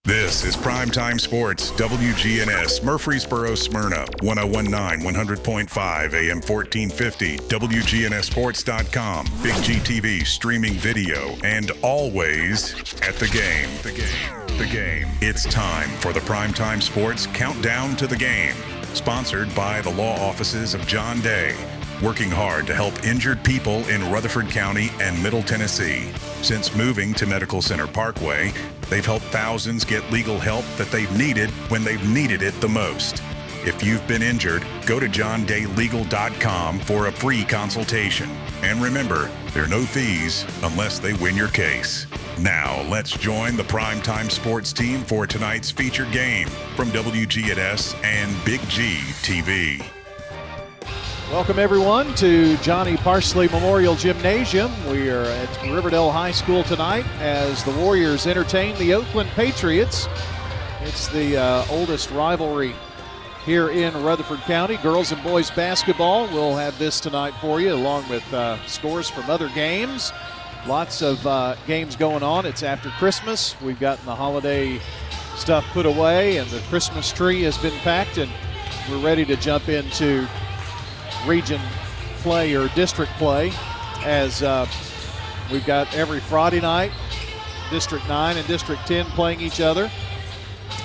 This is Primetime Sports, WGNS, Murfreesboro, Smyrna, 1019, 100.5, AM 1450, WGNSSports.com, Big G TV, streaming video, and always at the game. The game. It's time for the Primetime Sports Countdown to the Game, sponsored by the law offices of John Day, working hard to help injured people in Rutherford County and Middle Tennessee. Since moving to Medical Center Parkway, they've helped thousands get legal help that they've needed when they've needed it the most. If you've been injured, go to johndaylegal.com for a free consultation. And remember, there are no fees unless they win your case. Now, let's join the Primetime Sports team for tonight's featured game from WGNS and Big G TV. Welcome, everyone, to Johnny Parsley Memorial Gymnasium. We are at Riverdale High School tonight as the Warriors entertain the Oakland Patriots. It's the oldest rivalry here in Rutherford County. Girls and boys basketball. We'll have this tonight for you, along with scores from other games. Lots of games going on. It's after Christmas. We've gotten the holiday stuff put away, and the Christmas tree has been packed, and we're ready to jump into region play or district play, as we've got every Friday night District 9 and District 10 playing each other.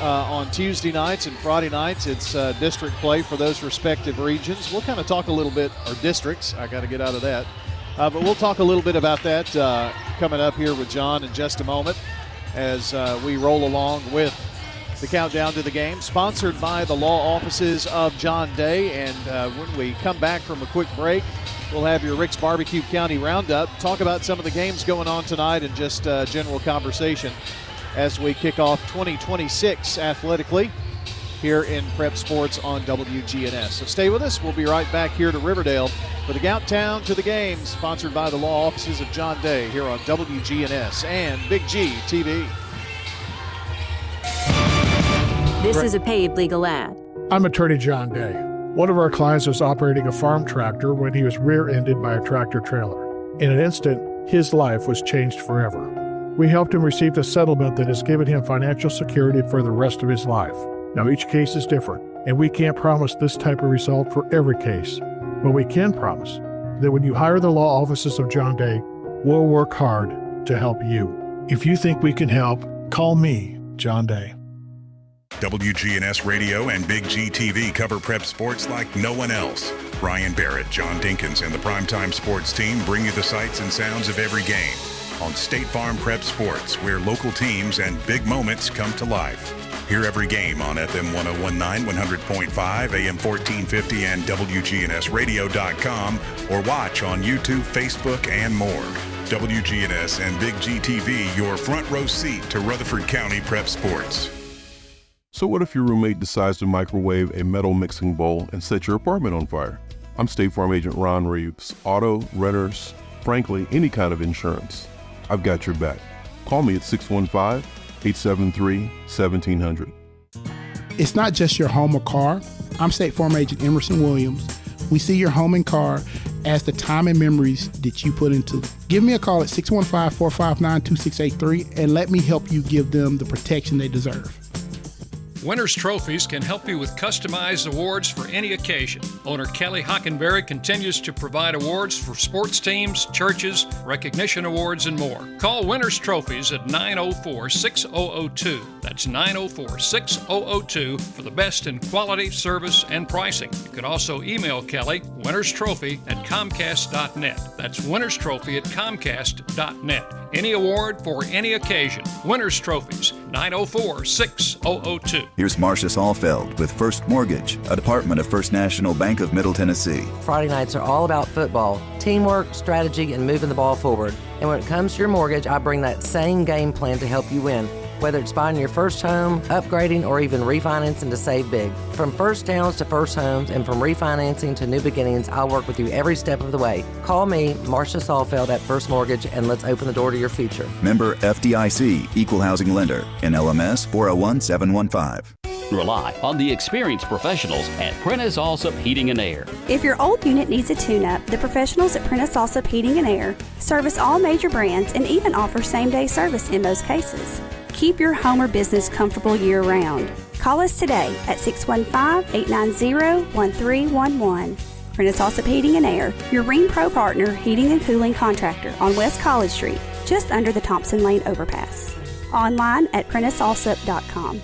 On Tuesday nights and Friday nights, it's district play for those respective regions. We'll kind of talk a little bit, or districts, I got to get out of that. But we'll talk a little bit about that coming up here with John in just a moment as we roll along with the countdown to the game, sponsored by the law offices of John Day. And when we come back from a quick break, we'll have your Rick's Barbecue County Roundup, talk about some of the games going on tonight and just general conversation as we kick off 2026 athletically here in Prep Sports on WGNS. So stay with us. We'll be right back here to Riverdale for the countdown to the game, sponsored by the law offices of John Day here on WGNS and Big G TV. This is a paid legal ad. I'm attorney John Day. One of our clients was operating a farm tractor when he was rear-ended by a tractor trailer. In an instant, his life was changed forever. We helped him receive a settlement that has given him financial security for the rest of his life. Now, each case is different, and we can't promise this type of result for every case. But we can promise that when you hire the law offices of John Day, we'll work hard to help you. If you think we can help, call me, John Day. WGNS Radio and Big G TV cover prep sports like no one else. Brian Barrett, John Dinkins, and the Primetime Sports team bring you the sights and sounds of every game on State Farm Prep Sports, where local teams and big moments come to life. Hear every game on FM 1019, 100.5, AM 1450, and WGNSradio.com, or watch on YouTube, Facebook, and more. WGNS and Big G TV, your front row seat to Rutherford County Prep Sports. So what if your roommate decides to microwave a metal mixing bowl and set your apartment on fire? I'm State Farm Agent Ron Reeves. Auto, renters, frankly, any kind of insurance. I've got your back. Call me at 615-873-1700. It's not just your home or car. I'm State Farm Agent Emerson Williams. We see your home and car as the time and memories that you put into it. Give me a call at 615-459-2683 and let me help you give them the protection they deserve. Winners Trophies can help you with customized awards for any occasion. Owner Kelly Hockenberry continues to provide awards for sports teams, churches, recognition awards, and more. Call Winners Trophies at 904-6002. That's 904-6002 for the best in quality, service, and pricing. You can also email Kelly, winnerstrophy@comcast.net. That's winnerstrophy@comcast.net. Any award for any occasion. Winners Trophies, 904-6002. Here's Marcia Saalfeld with First Mortgage, a department of First National Bank of Middle Tennessee. Friday nights are all about football, teamwork, strategy, and moving the ball forward. And when it comes to your mortgage, I bring that same game plan to help you win. Whether it's buying your first home, upgrading, or even refinancing to save big. From first downs to first homes and from refinancing to new beginnings, I'll work with you every step of the way. Call me, Marcia Saalfeld at First Mortgage, and let's open the door to your future. Member FDIC, Equal Housing Lender, NLMS 401715. Rely on the experienced professionals at Prentice Allsup Heating and Air. If your old unit needs a tune-up, the professionals at Prentice Allsup Heating and Air service all major brands and even offer same-day service in most cases. keep your home or business comfortable year-round. Call us today at 615-890-1311. Prentice Allsup Heating and Air, your Rheem Pro partner heating and cooling contractor on West College Street, just under the Thompson Lane overpass. Online at PrenticeAllsup.com.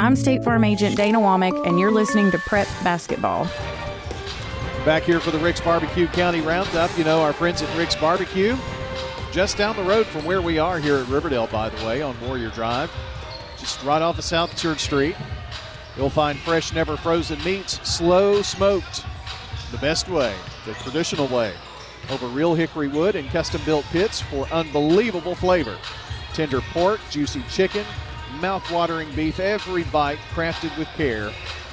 I'm State Farm Agent Dana Womack, and you're listening to Prep Basketball. Back here for the Rick's Barbecue County Roundup. You know, our friends at Rick's Barbecue, just down the road from where we are here at Riverdale, by the way, on Warrior Drive. Just right off of South Church Street. You'll find fresh, never frozen meats, slow smoked, the best way, the traditional way, over real hickory wood and custom-built pits for unbelievable flavor. Tender pork, juicy chicken, mouth-watering beef, every bite crafted with care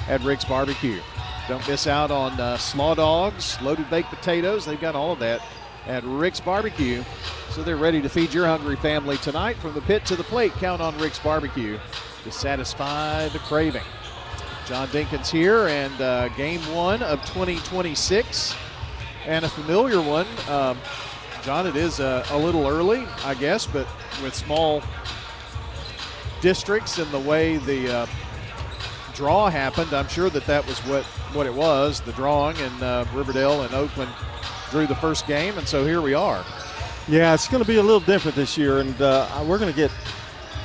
at Rick's Barbecue. Don't miss out on slaw dogs, loaded baked potatoes. They've got all of that at Rick's Barbecue. So they're ready to feed your hungry family tonight. From the pit to the plate, count on Rick's Barbecue to satisfy the craving. John Dinkins here, and game 1 of 2026, and a familiar one. John, it is a little early, I guess, but with small districts and the way the draw happened, I'm sure that was what it was, the drawing, and Riverdale and Oakland drew the first game, and so here we are. Yeah, it's going to be a little different this year, and we're going to get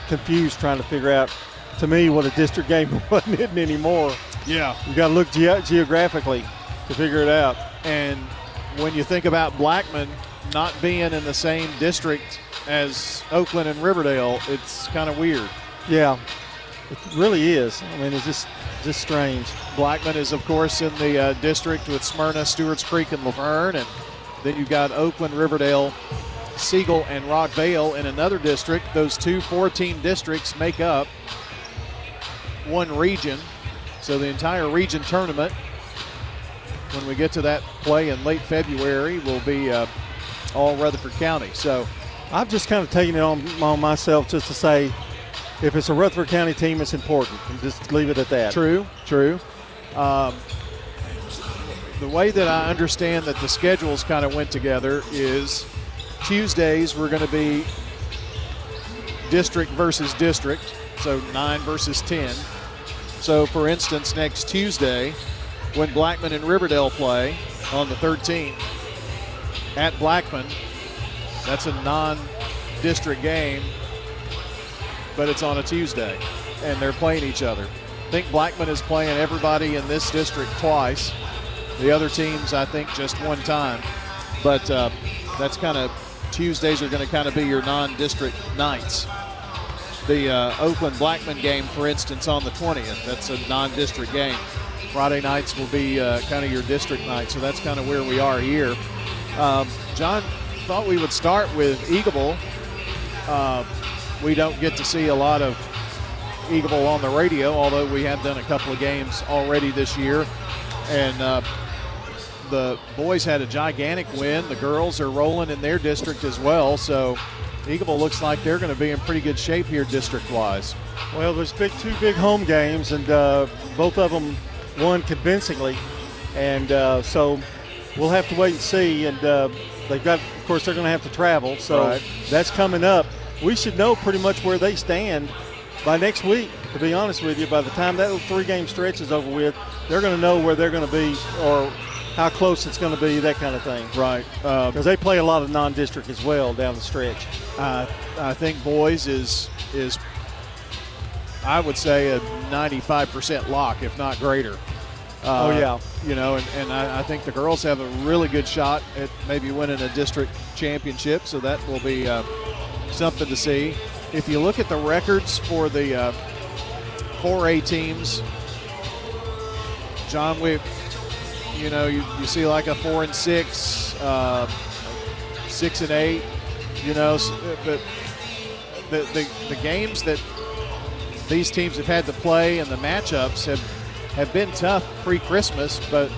confused trying to figure out, to me, what a district game isn't anymore. Yeah. You got to look geographically to figure it out. And when you think about Blackman not being in the same district as Oakland and Riverdale, it's kind of weird. Yeah, it really is. I mean, it's just strange. Blackman is, of course, in the district with Smyrna, Stewart's Creek, and Laverne, and then you've got Oakland, Riverdale, Siegel, and Rockvale in another district. Those two 4-team districts make up one region. So the entire region tournament, when we get to that play in late February, will be all Rutherford County. So I've just kind of taken it on myself just to say, if it's a Rutherford County team, it's important. And just leave it at that. True. The way that I understand that the schedules kind of went together is Tuesdays we're going to be district versus district, so 9 versus 10. So, for instance, next Tuesday, when Blackman and Riverdale play on the 13th at Blackman, that's a non-district game, but it's on a Tuesday, and they're playing each other. I think Blackman is playing everybody in this district twice. The other teams, I think, just one time. But that's kind of, Tuesdays are going to kind of be your non-district nights. The Oakland-Blackman game, for instance, on the 20th, that's a non-district game. Friday nights will be kind of your district nights, so that's kind of where we are here. John, thought we would start with Eagleville. We don't get to see a lot of Eagleville on the radio, although we have done a couple of games already this year. And the boys had a gigantic win. The girls are rolling in their district as well, so Eagleville looks like they're going to be in pretty good shape here district-wise. Well, there's two big home games, and both of them won convincingly. And so we'll have to wait and see. And they've got, of course, they're going to have to travel, so that's coming up. We should know pretty much where they stand by next week, to be honest with you. By the time that 3-game stretch is over with, they're going to know where they're going to be or how close it's going to be, that kind of thing. Right. Because they play a lot of non-district as well down the stretch. I think boys is I would say a 95% lock, if not greater. You know, and I think the girls have a really good shot at maybe winning a district championship, so that will be something to see. If you look at the records for the 4A teams, John, you see like a 4-6, 6-8, but the games that these teams have had to play and the matchups have been tough pre-Christmas, but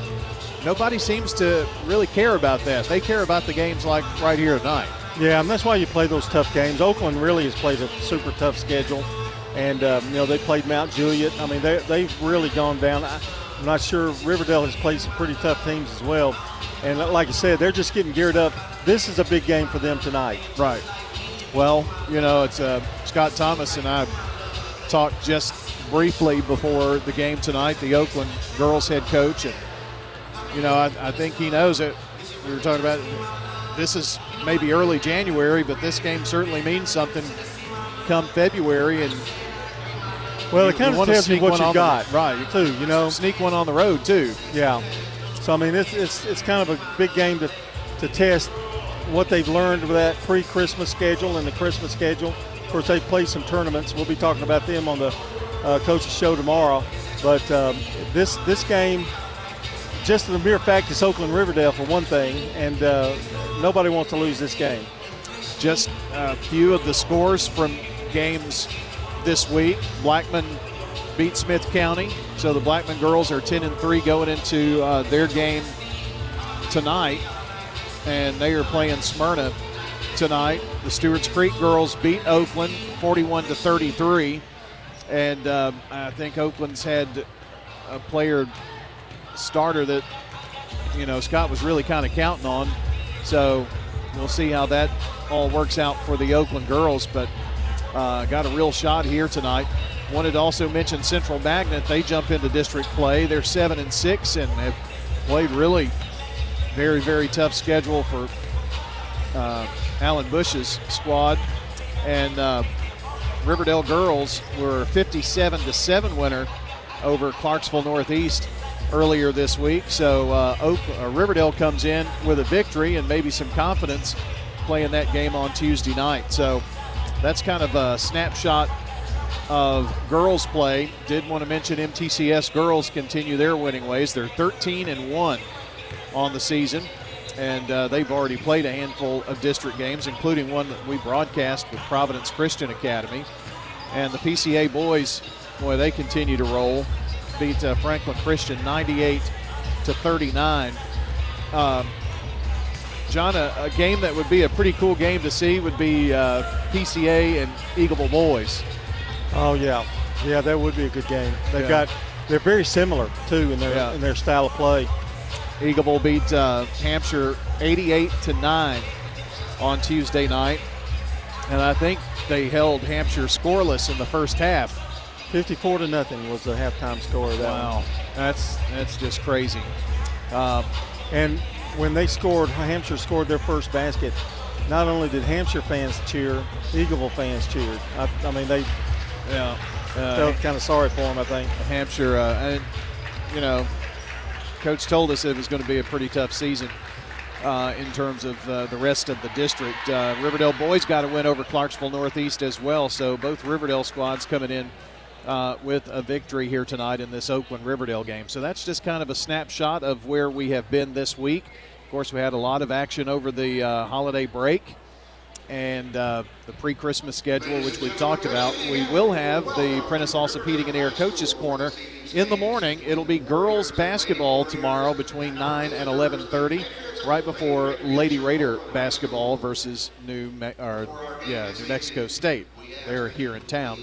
nobody seems to really care about that. They care about the games like right here tonight. Yeah, and that's why you play those tough games. Oakland really has played a super tough schedule, and they played Mount Juliet. I mean, they've really gone down. I'm not sure. Riverdale has played some pretty tough teams as well, and like I said, they're just getting geared up. This is a big game for them tonight. Right. Well, it's Scott Thomas and I talked just briefly before the game tonight, the Oakland girls head coach, and I think he knows it. We were talking about this is maybe early January, but this game certainly means something come February, and well, it kind of tells you what you got, right? Too, sneak one on the road too. Yeah. So I mean, it's kind of a big game to test what they've learned with that pre-Christmas schedule and the Christmas schedule. Of course, they play some tournaments. We'll be talking about them on the coach's show tomorrow. But this game, just the mere fact it's Oakland Riverdale for one thing, and nobody wants to lose this game. Just a few of the scores from games this week. Blackman beat Smith County, so the Blackman girls are 10-3 going into their game tonight, and they are playing Smyrna tonight. The Stewart's Creek girls beat Oakland 41-33, and I think Oakland's had a player starter that Scott was really kind of counting on, so we'll see how that all works out for the Oakland girls, but got a real shot here tonight. Wanted to also mention Central Magnet. They jump into district play. They're 7-6 and have played really very, very tough schedule for Alan Bush's squad. And Riverdale girls were 57-7 winner over Clarksville Northeast earlier this week. So Riverdale comes in with a victory and maybe some confidence playing that game on Tuesday night. So that's kind of a snapshot of girls play. Did want to mention MTCS girls continue their winning ways. They're 13-1 on the season, and they've already played a handful of district games, including one that we broadcast with Providence Christian Academy. And the PCA boys, boy, they continue to roll. Beat Franklin Christian 98-39. John, a game that would be a pretty cool game to see would be PCA and Eagleville boys. Oh yeah, that would be a good game. They're very similar too in their style of play. Eagleville beat Hampshire 88-9 on Tuesday night, and I think they held Hampshire scoreless in the first half. 54-0 was the halftime score of that. Wow, that's just crazy. And when they scored, Hampshire scored their first basket. Not only did Hampshire fans cheer, Eagleville fans cheered. I mean, they felt kind of sorry for them, I think. Hampshire, and Coach told us it was going to be a pretty tough season in terms of the rest of the district. Riverdale boys got a win over Clarksville Northeast as well, so both Riverdale squads coming in with a victory here tonight in this Oakland Riverdale game. So that's just kind of a snapshot of where we have been this week. Of course, we had a lot of action over the holiday break and the pre-Christmas schedule, which we've talked about. We will have the Prentice Allsup Heating and Air Coaches Corner in the morning. It'll be girls basketball tomorrow between 9 and 11:30, right before Lady Raider basketball versus New Mexico State. They're here in town.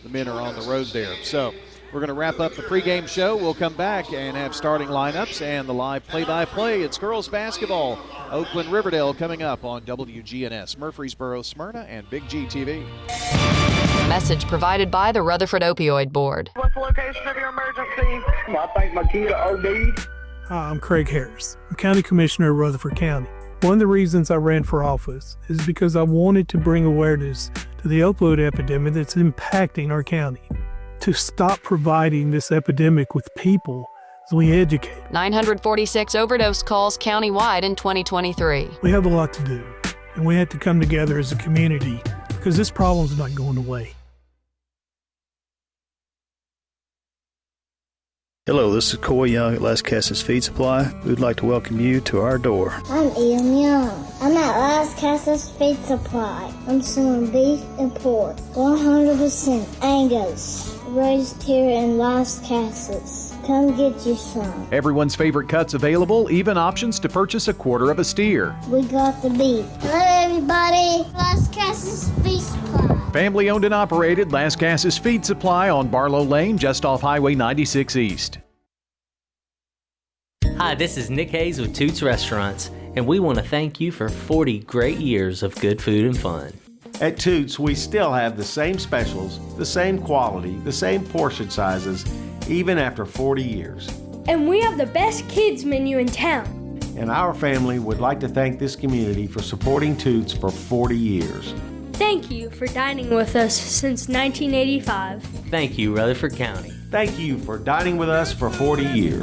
The men are on the road there. So we're going to wrap up the pregame show. We'll come back and have starting lineups and the live play-by-play. It's girls basketball. Oakland Riverdale coming up on WGNS, Murfreesboro, Smyrna, and Big G TV. Message provided by the Rutherford Opioid Board. What's the location of your emergency? I think my kid OD'd. Hi, I'm Craig Harris. I'm County Commissioner of Rutherford County. One of the reasons I ran for office is because I wanted to bring awareness to the opioid epidemic that's impacting our county. To stop providing this epidemic with people as we educate. 946 overdose calls countywide in 2023. We have a lot to do, and we have to come together as a community because this problem's not going away. Hello, this is Coy Young at Las Casas Feed Supply. We would like to welcome you to our door. I'm Ian Young. I'm at Las Casas Feed Supply. I'm selling beef and pork, 100% Angus, raised here in Las Casas. Come get you some. Everyone's favorite cuts available, even options to purchase a quarter of a steer. We got the beef. Hello, everybody. Las Casas Feed Supply. Family owned and operated, Las Casas Feed Supply on Barlow Lane, just off Highway 96 East. Hi, this is Nick Hayes with Toots Restaurants, and we want to thank you for 40 great years of good food and fun. At Toots, we still have the same specials, the same quality, the same portion sizes, even after 40 years. And we have the best kids menu in town. And our family would like to thank this community for supporting Toots for 40 years. Thank you for dining with us since 1985. Thank you, Rutherford County. Thank you for dining with us for 40 years.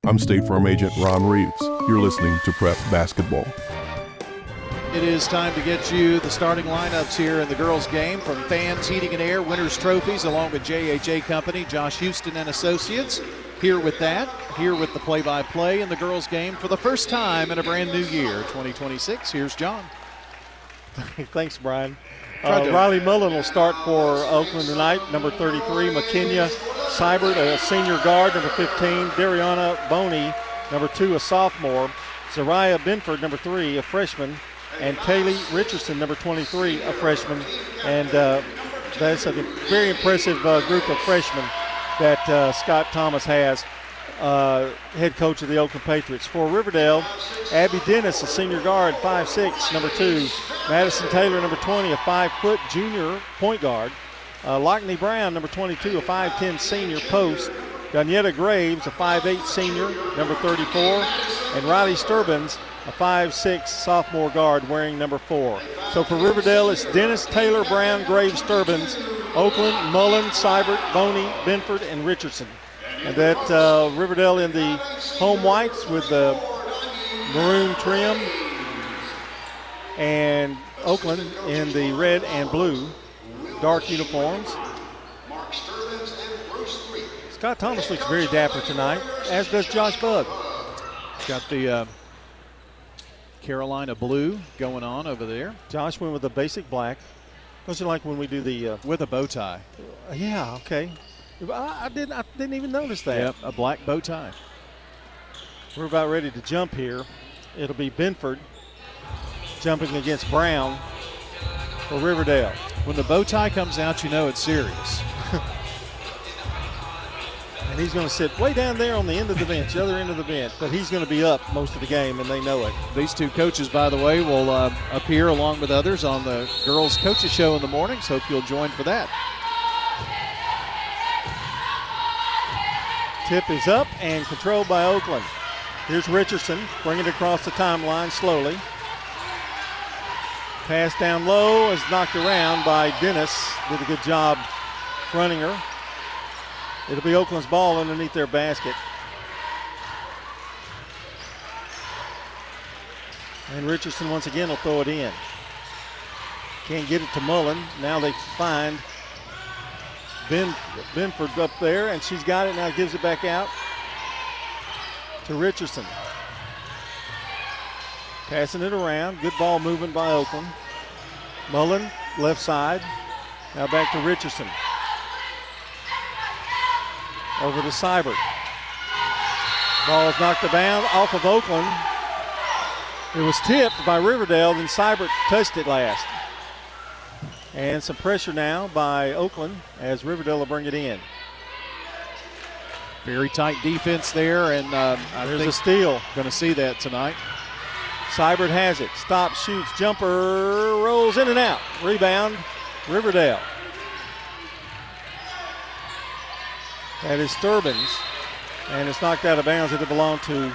I'm State Farm Agent Ron Reeves. You're listening to Prep Basketball. It is time to get you the starting lineups here in the girls' game from Fans Heating and Air Winners Trophies, along with JHA Company, Josh Houston and Associates. Here with that, here with the play-by-play in the girls' game for the first time in a brand new year, 2026. Here's John. Thanks, Brian. Riley Mullen will start for Oakland tonight. Number 33, McKenya Seibert, a senior guard. Number 15, Dariana Boney, number 2, a sophomore. Zariah Benford, number 3, a freshman. And Kaylee Richardson, number 23, a freshman. And that's a very impressive group of freshmen that Scott Thomas has, head coach of the Oakland Patriots. For Riverdale, Abby Dennis, a senior guard, 5'6", number 2. Madison Taylor, number 20, a 5-foot junior point guard. Lockney Brown, number 22, a 5'10" senior post. Danietta Graves, a 5'8" senior, number 34. And Riley Sturbins, a 5'6" sophomore guard wearing number 4. So for Riverdale, it's Dennis, Taylor, Brown, Graves, Sturbins, Oakland, Mullen, Seibert, Boney, Benford, and Richardson. And that Riverdale in the home whites with the maroon trim, and Oakland in the red and blue dark uniforms. Scott Thomas looks very dapper tonight, as does Josh Bugg. Got the Carolina blue going on over there. Josh went with the basic black. Those are like when we do the with a bow tie. Yeah, okay. I didn't even notice that. Yep, a black bow tie. We're about ready to jump here. It'll be Benford jumping against Brown for Riverdale. When the bow tie comes out, you know it's serious. And he's going to sit way down there on the end of the bench, the other end of the bench. But he's going to be up most of the game, and they know it. These two coaches, by the way, will appear along with others on the Girls Coaches Show in the mornings. Hope you'll join for that. Tip is up and controlled by Oakland. Here's Richardson, bringing it across the timeline slowly. Pass down low is knocked around by Dennis. Did a good job fronting her. It'll be Oakland's ball underneath their basket. And Richardson once again will throw it in. Can't get it to Mullen. Now they find Benford up there, and she's got it. Now gives it back out to Richardson. Passing it around. Good ball movement by Oakland. Mullen, left side. Now back to Richardson. Over to Seibert. Ball is knocked abound off of Oakland. It was tipped by Riverdale, then Seibert touched it last. And some pressure now by Oakland as Riverdale will bring it in. Very tight defense there, and there's a steal. Going to see that tonight. Seibert has it. Stops, shoots, jumper, rolls in and out. Rebound, Riverdale. That is Sturbins, and it's knocked out of bounds. It belonged to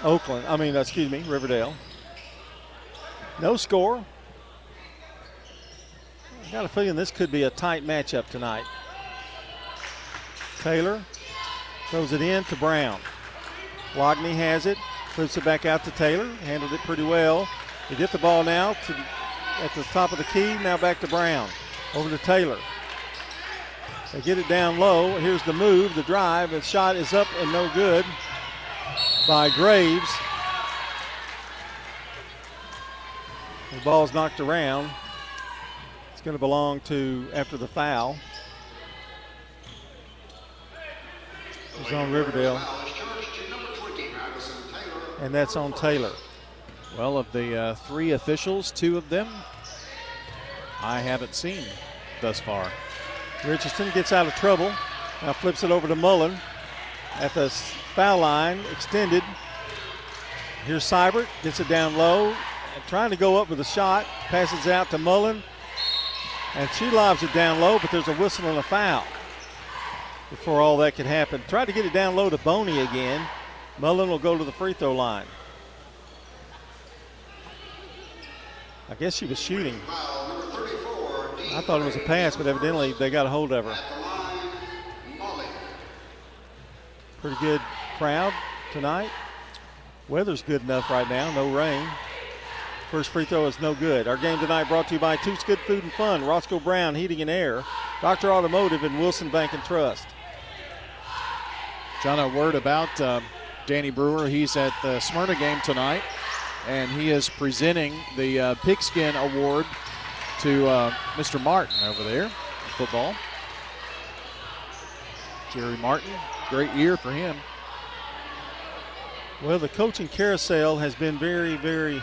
Riverdale. No score. I got a feeling this could be a tight matchup tonight. Taylor throws it in to Brown. Logney has it, puts it back out to Taylor, handled it pretty well. They get the ball now at the top of the key, now back to Brown. Over to Taylor. They get it down low. Here's the move, the drive. The shot is up and no good by Graves. The ball's knocked around. It's going to belong to, after the foul, it's on Riverdale. And that's on Taylor. Well, of the 3 officials, 2 of them I haven't seen thus far. Richardson gets out of trouble. Now flips it over to Mullen at the foul line, extended. Here's Seibert, gets it down low, trying to go up with a shot, passes out to Mullen, and she lobs it down low, but there's a whistle and a foul before all that could happen. Tried to get it down low to Boney again. Mullen will go to the free throw line. I guess she was shooting. I thought it was a pass, but evidently they got a hold of her. Pretty good crowd tonight. Weather's good enough right now, no rain. First free throw is no good. Our game tonight brought to you by Toots Good Food and Fun, Roscoe Brown Heating and Air, Dr. Automotive, and Wilson Bank and Trust. John, a word about Danny Brewer. He's at the Smyrna game tonight, and he is presenting the Pigskin Award to Mr. Martin over there in football. Jerry Martin, great year for him. Well, the coaching carousel has been very, very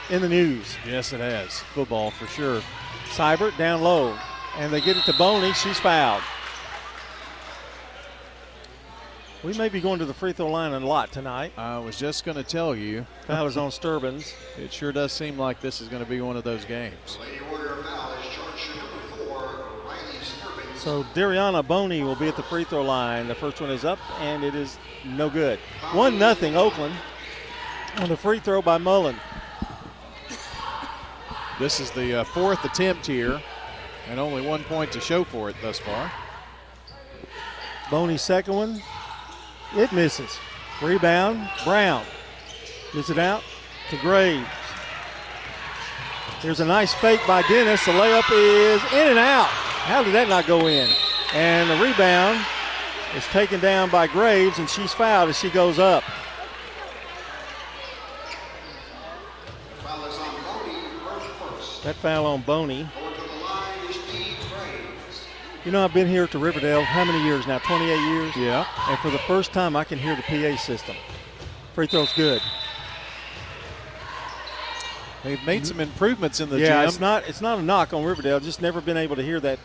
in the news. Yes, it has. Football for sure. Seibert down low, and they get it to Boney. She's fouled. We may be going to the free throw line a lot tonight. I was just going to tell you. Foul is on Sturbins. It sure does seem like this is going to be one of those games. So Dariana Boney will be at the free throw line. The first one is up, and it is no good. 1-0 Oakland on the free throw by Mullen. This is the fourth attempt here, and only 1 point to show for it thus far. Boney's second one. It misses. Rebound, Brown. Gives it out to Graves. Here's a nice fake by Dennis. The layup is in and out. How did that not go in? And the rebound is taken down by Graves, and she's fouled as she goes up. That foul on Boney. You know, I've been here to Riverdale how many years now? 28 years? Yeah. And for the first time, I can hear the PA system. Free throw's good. They've made some improvements in the gym. Yeah, it's not a knock on Riverdale. Just never been able to hear that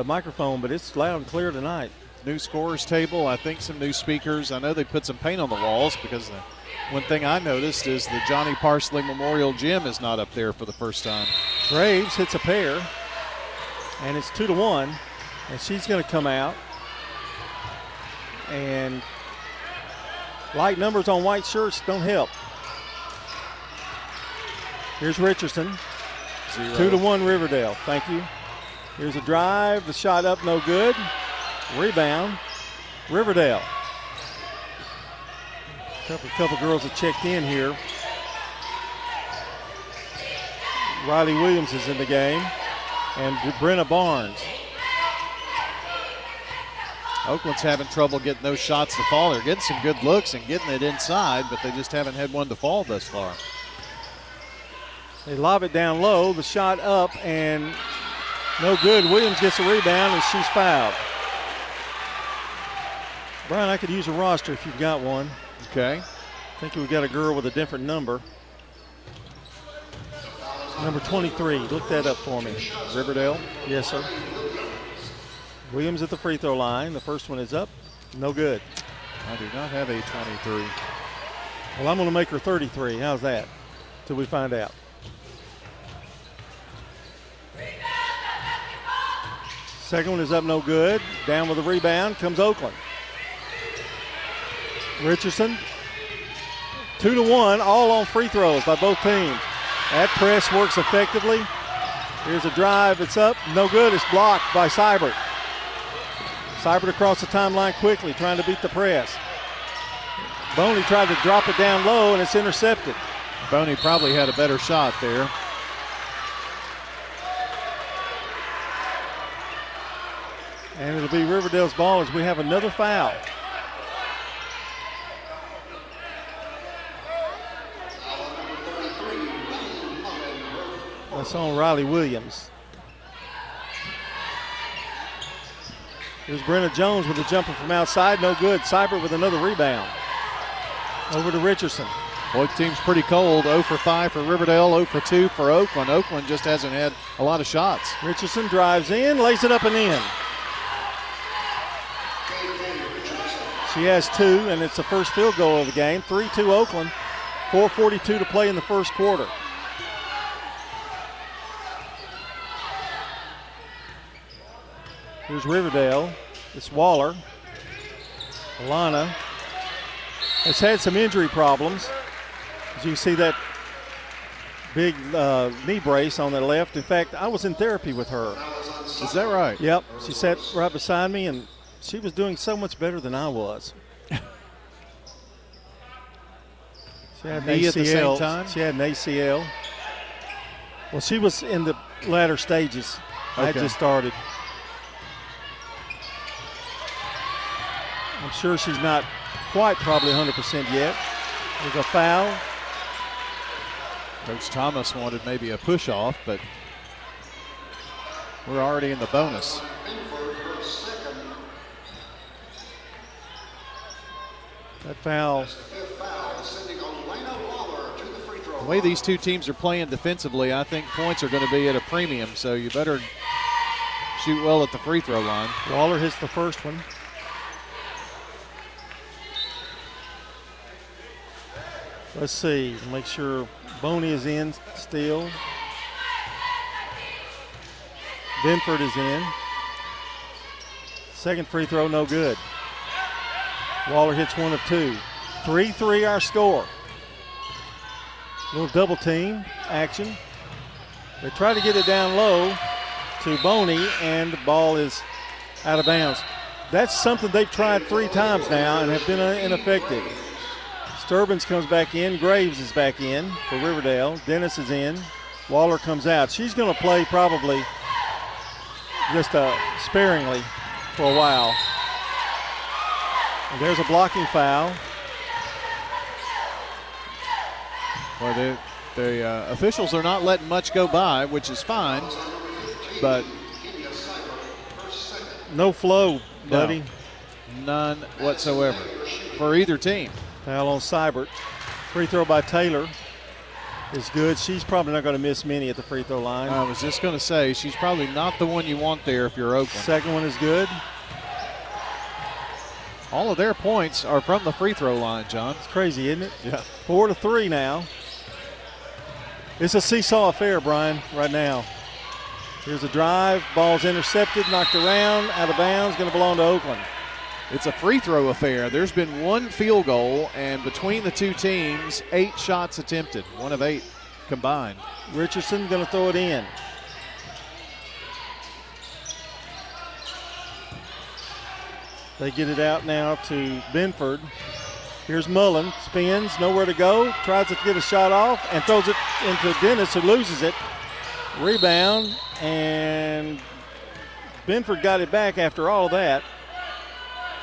microphone, but it's loud and clear tonight. New scorers table, I think some new speakers. I know they put some paint on the walls because one thing I noticed is the Johnny Parsley Memorial Gym is not up there for the first time. Graves hits a pair, and it's 2-1, and she's going to come out. And light numbers on white shirts don't help. Here's Richardson. 2-1 Riverdale. Thank you. Here's a drive. The shot up, no good. Rebound, Riverdale. A couple girls have checked in here. Riley Williams is in the game, and Brenna Barnes. Oakland's having trouble getting those shots to fall. They're getting some good looks and getting it inside, but they just haven't had one to fall thus far. They lob it down low, the shot up, and no good. Williams gets a rebound, and she's fouled. Brian, I could use a roster if you've got one. Okay. I think we've got a girl with a different number. Number 23. Look that up for me. Riverdale? Yes, sir. Williams at the free throw line. The first one is up. No good. I do not have a 23. Well, I'm going to make her 33. How's that? Till we find out. Second one is up, no good. Down with a rebound comes Oakland. Richardson, 2-1, all on free throws by both teams. That press works effectively. Here's a drive, it's up, no good. It's blocked by Seibert. Seibert across the timeline quickly, trying to beat the press. Boney tried to drop it down low, and it's intercepted. Boney probably had a better shot there. And it'll be Riverdale's ball as we have another foul. That's on Riley Williams. Here's Brenna Jones with a jumper from outside. No good. Seibert with another rebound. Over to Richardson. Both teams pretty cold. 0 for 5 for Riverdale, 0 for 2 for Oakland. Oakland just hasn't had a lot of shots. Richardson drives in, lays it up and in. She has 2, and it's the first field goal of the game. 3-2 Oakland. 4:42 to play in the first quarter. Here's Riverdale. It's Waller. Alana has had some injury problems. As you can see that big knee brace on the left. In fact, I was in therapy with her. Is that right? Yep. She sat right beside me, and she was doing so much better than I was. She had an knee ACL. at the same time? She had an ACL. Well, she was in the latter stages. I had just started. I'm sure she's not quite probably 100% yet. There's a foul. Coach Thomas wanted maybe a push-off, but we're already in the bonus. That foul. The way these two teams are playing defensively, I think points are going to be at a premium, so you better shoot well at the free throw line. Waller hits the first one. Let's see, make sure Boney is in still. Benford is in. Second free throw, no good. Waller hits one of two. 3-3 our score. Little double team action. They try to get it down low to Boney, and the ball is out of bounds. That's something they've tried 3 times now and have been ineffective. Sturbins comes back in. Graves is back in for Riverdale. Dennis is in. Waller comes out. She's going to play probably just sparingly for a while. And there's a blocking foul. Well, the officials are not letting much go by, which is fine, but no flow, buddy. No, none whatsoever for either team. Foul on Seibert. Free throw by Taylor is good. She's probably not going to miss many at the free throw line. I was just going to say, she's probably not the one you want there if you're Oakland. Second one is good. All of their points are from the free throw line, John. It's crazy, isn't it? Yeah. 4-3 now. It's a seesaw affair, Brian, right now. Here's a drive. Ball's intercepted, knocked around, out of bounds, going to belong to Oakland. It's a free throw affair. There's been one field goal, and between the two teams, 8 shots attempted, 1 of 8 combined. Richardson going to throw it in. They get it out now to Benford. Here's Mullen, spins, nowhere to go, tries to get a shot off, and throws it into Dennis, who loses it. Rebound, and Benford got it back after all of that.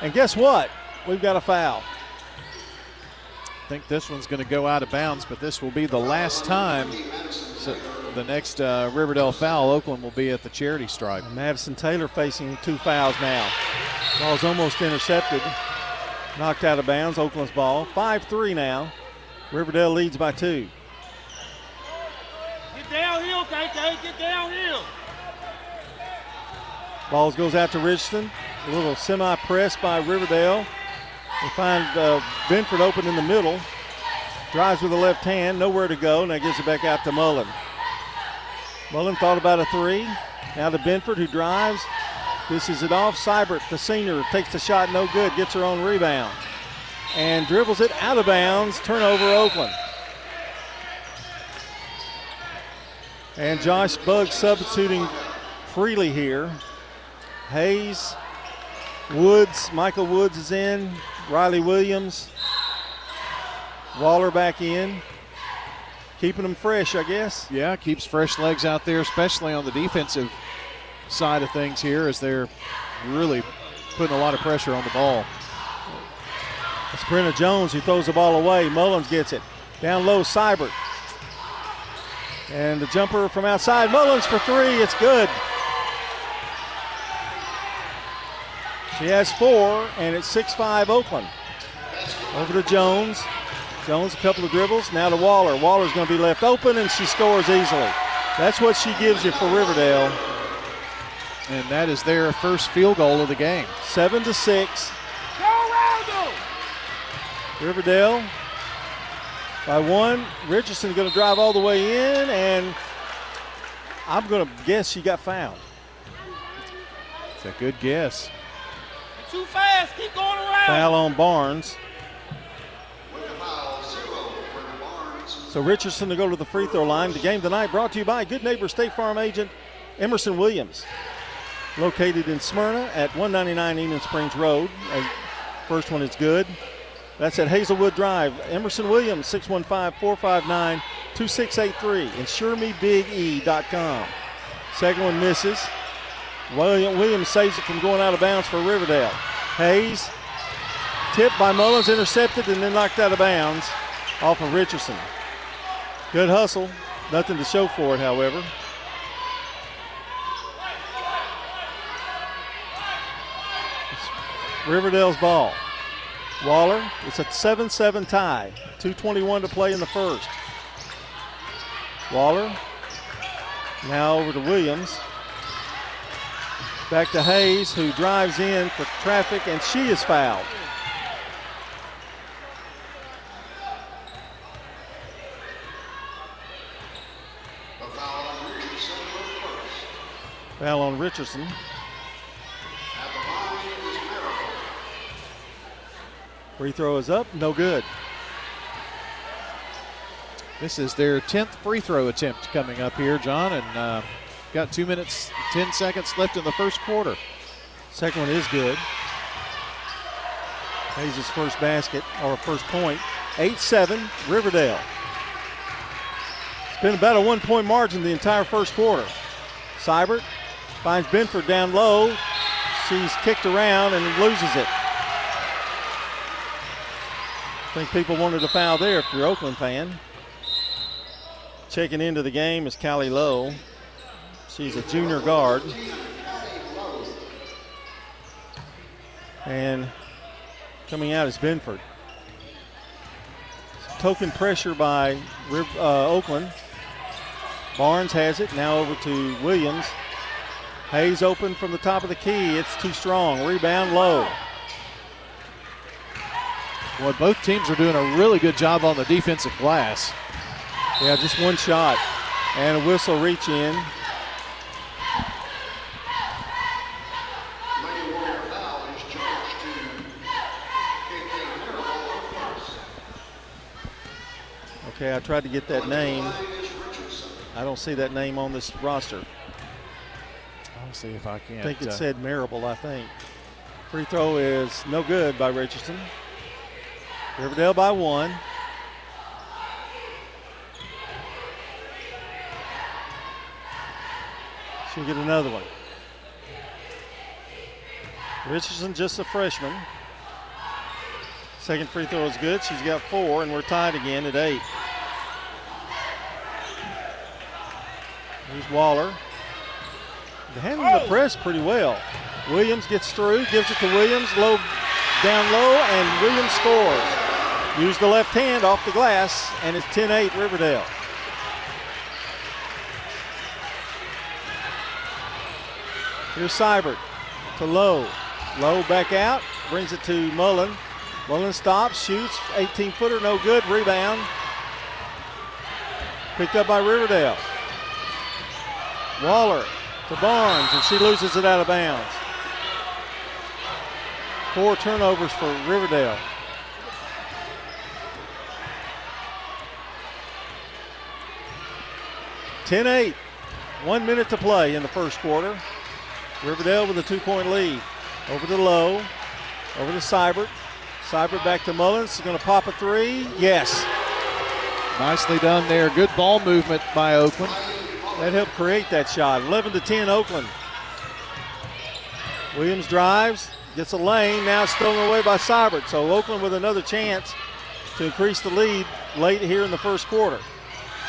And guess what? We've got a foul. I think this one's going to go out of bounds, but this will be the last time. So the next Riverdale foul, Oakland will be at the charity stripe. And Madison Taylor facing 2 fouls now. Ball's almost intercepted. Knocked out of bounds, Oakland's ball. 5-3 now. Riverdale leads by 2. Get downhill, KK, get downhill. Balls goes out to Richardson. A little semi-press by Riverdale. They find Benford open in the middle. Drives with the left hand, nowhere to go. Now gives it back out to Mullen. Mullen thought about a 3. Now to Benford, who drives. Dishes it off. Seibert, the senior, takes the shot, no good. Gets her own rebound. And dribbles it out of bounds. Turnover, Oakland. And Josh Buggs substituting freely here. Hayes, Woods, Michael Woods is in. Riley Williams. Waller back in. Keeping them fresh, I guess. Yeah, keeps fresh legs out there, especially on the defensive side of things here, as they're really putting a lot of pressure on the ball. It's Brenna Jones who throws the ball away. Mullins gets it. Down low, Seibert. And the jumper from outside. Mullins for 3. It's good. She has 4, and it's 6-5 Oakland. Over to Jones. Jones, a couple of dribbles. Now to Waller. Waller's going to be left open, and she scores easily. That's what she gives you for Riverdale. And that is their first field goal of the game. 7-6. Riverdale by 1. Richardson going to drive all the way in, and I'm going to guess she got fouled. It's a good guess. Too fast. Keep going around. Foul on Barnes. So Richardson to go to the free throw line. The game tonight brought to you by Good Neighbor State Farm agent Emerson Williams. Located in Smyrna at 199 Enon Springs Road. First one is good. That's at Hazelwood Drive. Emerson Williams, 615-459-2683. InsureMeBigE.com. Second one misses. Williams saves it from going out of bounds for Riverdale. Hayes, tipped by Mullins, intercepted, and then knocked out of bounds off of Richardson. Good hustle. Nothing to show for it, however. It's Riverdale's ball. Waller, it's a 7-7 tie. 2:21 to play in the first. Waller, now over to Williams. Back to Hayes, who drives in for traffic, and she is fouled. Foul on Richardson. Free throw is up, no good. This is their 10th free throw attempt coming up here, John, and got 2 minutes, 10 seconds left in the first quarter. Second one is good. Hayes' first basket, or first point. 8-7, Riverdale. It's been about a 1-point margin the entire first quarter. Seibert finds Benford down low. She's kicked around and loses it. I think people wanted a foul there if you're an Oakland fan. Checking into the game is Callie Lowe. She's a junior guard. And coming out is Benford. Token pressure by Oakland. Barnes has it, now over to Williams. Hayes open from the top of the key. It's too strong. Rebound Low. Well, both teams are doing a really good job on the defensive glass. Yeah, just one shot. And a whistle reach in. Okay, I tried to get that name. I don't see that name on this roster. I'll see if I can. I think it said Marable, I think. Free throw is no good by Richardson. Riverdale by 1. She'll get another one. Richardson just a freshman. Second free throw is good. She's got 4, and we're tied again at 8. Here's Waller. They're handling the press pretty well. Williams gets through, gives it to Williams, down low, and Williams scores. Use the left hand off the glass, and it's 10-8 Riverdale. Here's Seibert to Lowe. Lowe back out, brings it to Mullen. Mullen stops, shoots, 18-footer, no good, rebound. Picked up by Riverdale. Waller to Barnes, and she loses it out of bounds. 4 turnovers for Riverdale. (10-8). 1 minute to play in the first quarter. Riverdale with a 2-point lead. Over to Lowe, over to Seibert. Seibert back to Mullins. She's going to pop a 3. Yes. Nicely done there. Good ball movement by Oakland. That helped create that shot. 11-10 Oakland. Williams drives, gets a lane. Now stolen away by Seibert. So Oakland with another chance to increase the lead late here in the first quarter.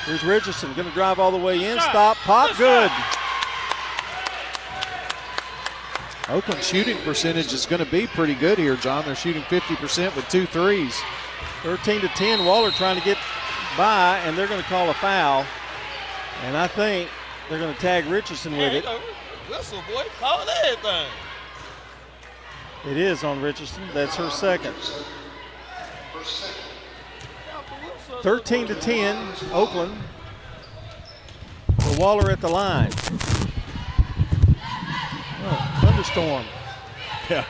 Here's Richardson, going to drive all the way in. Stop, pop, good. Oakland's shooting percentage is going to be pretty good here, John. They're shooting 50% with 2 threes. 13-10, Waller trying to get by, and they're going to call a foul. And I think they're going to tag Richardson with it. Whistle, boy, call everything. It is on Richardson. That's her second. 13-10, Oakland. For Waller at the line. Oh, thunderstorm. Yeah.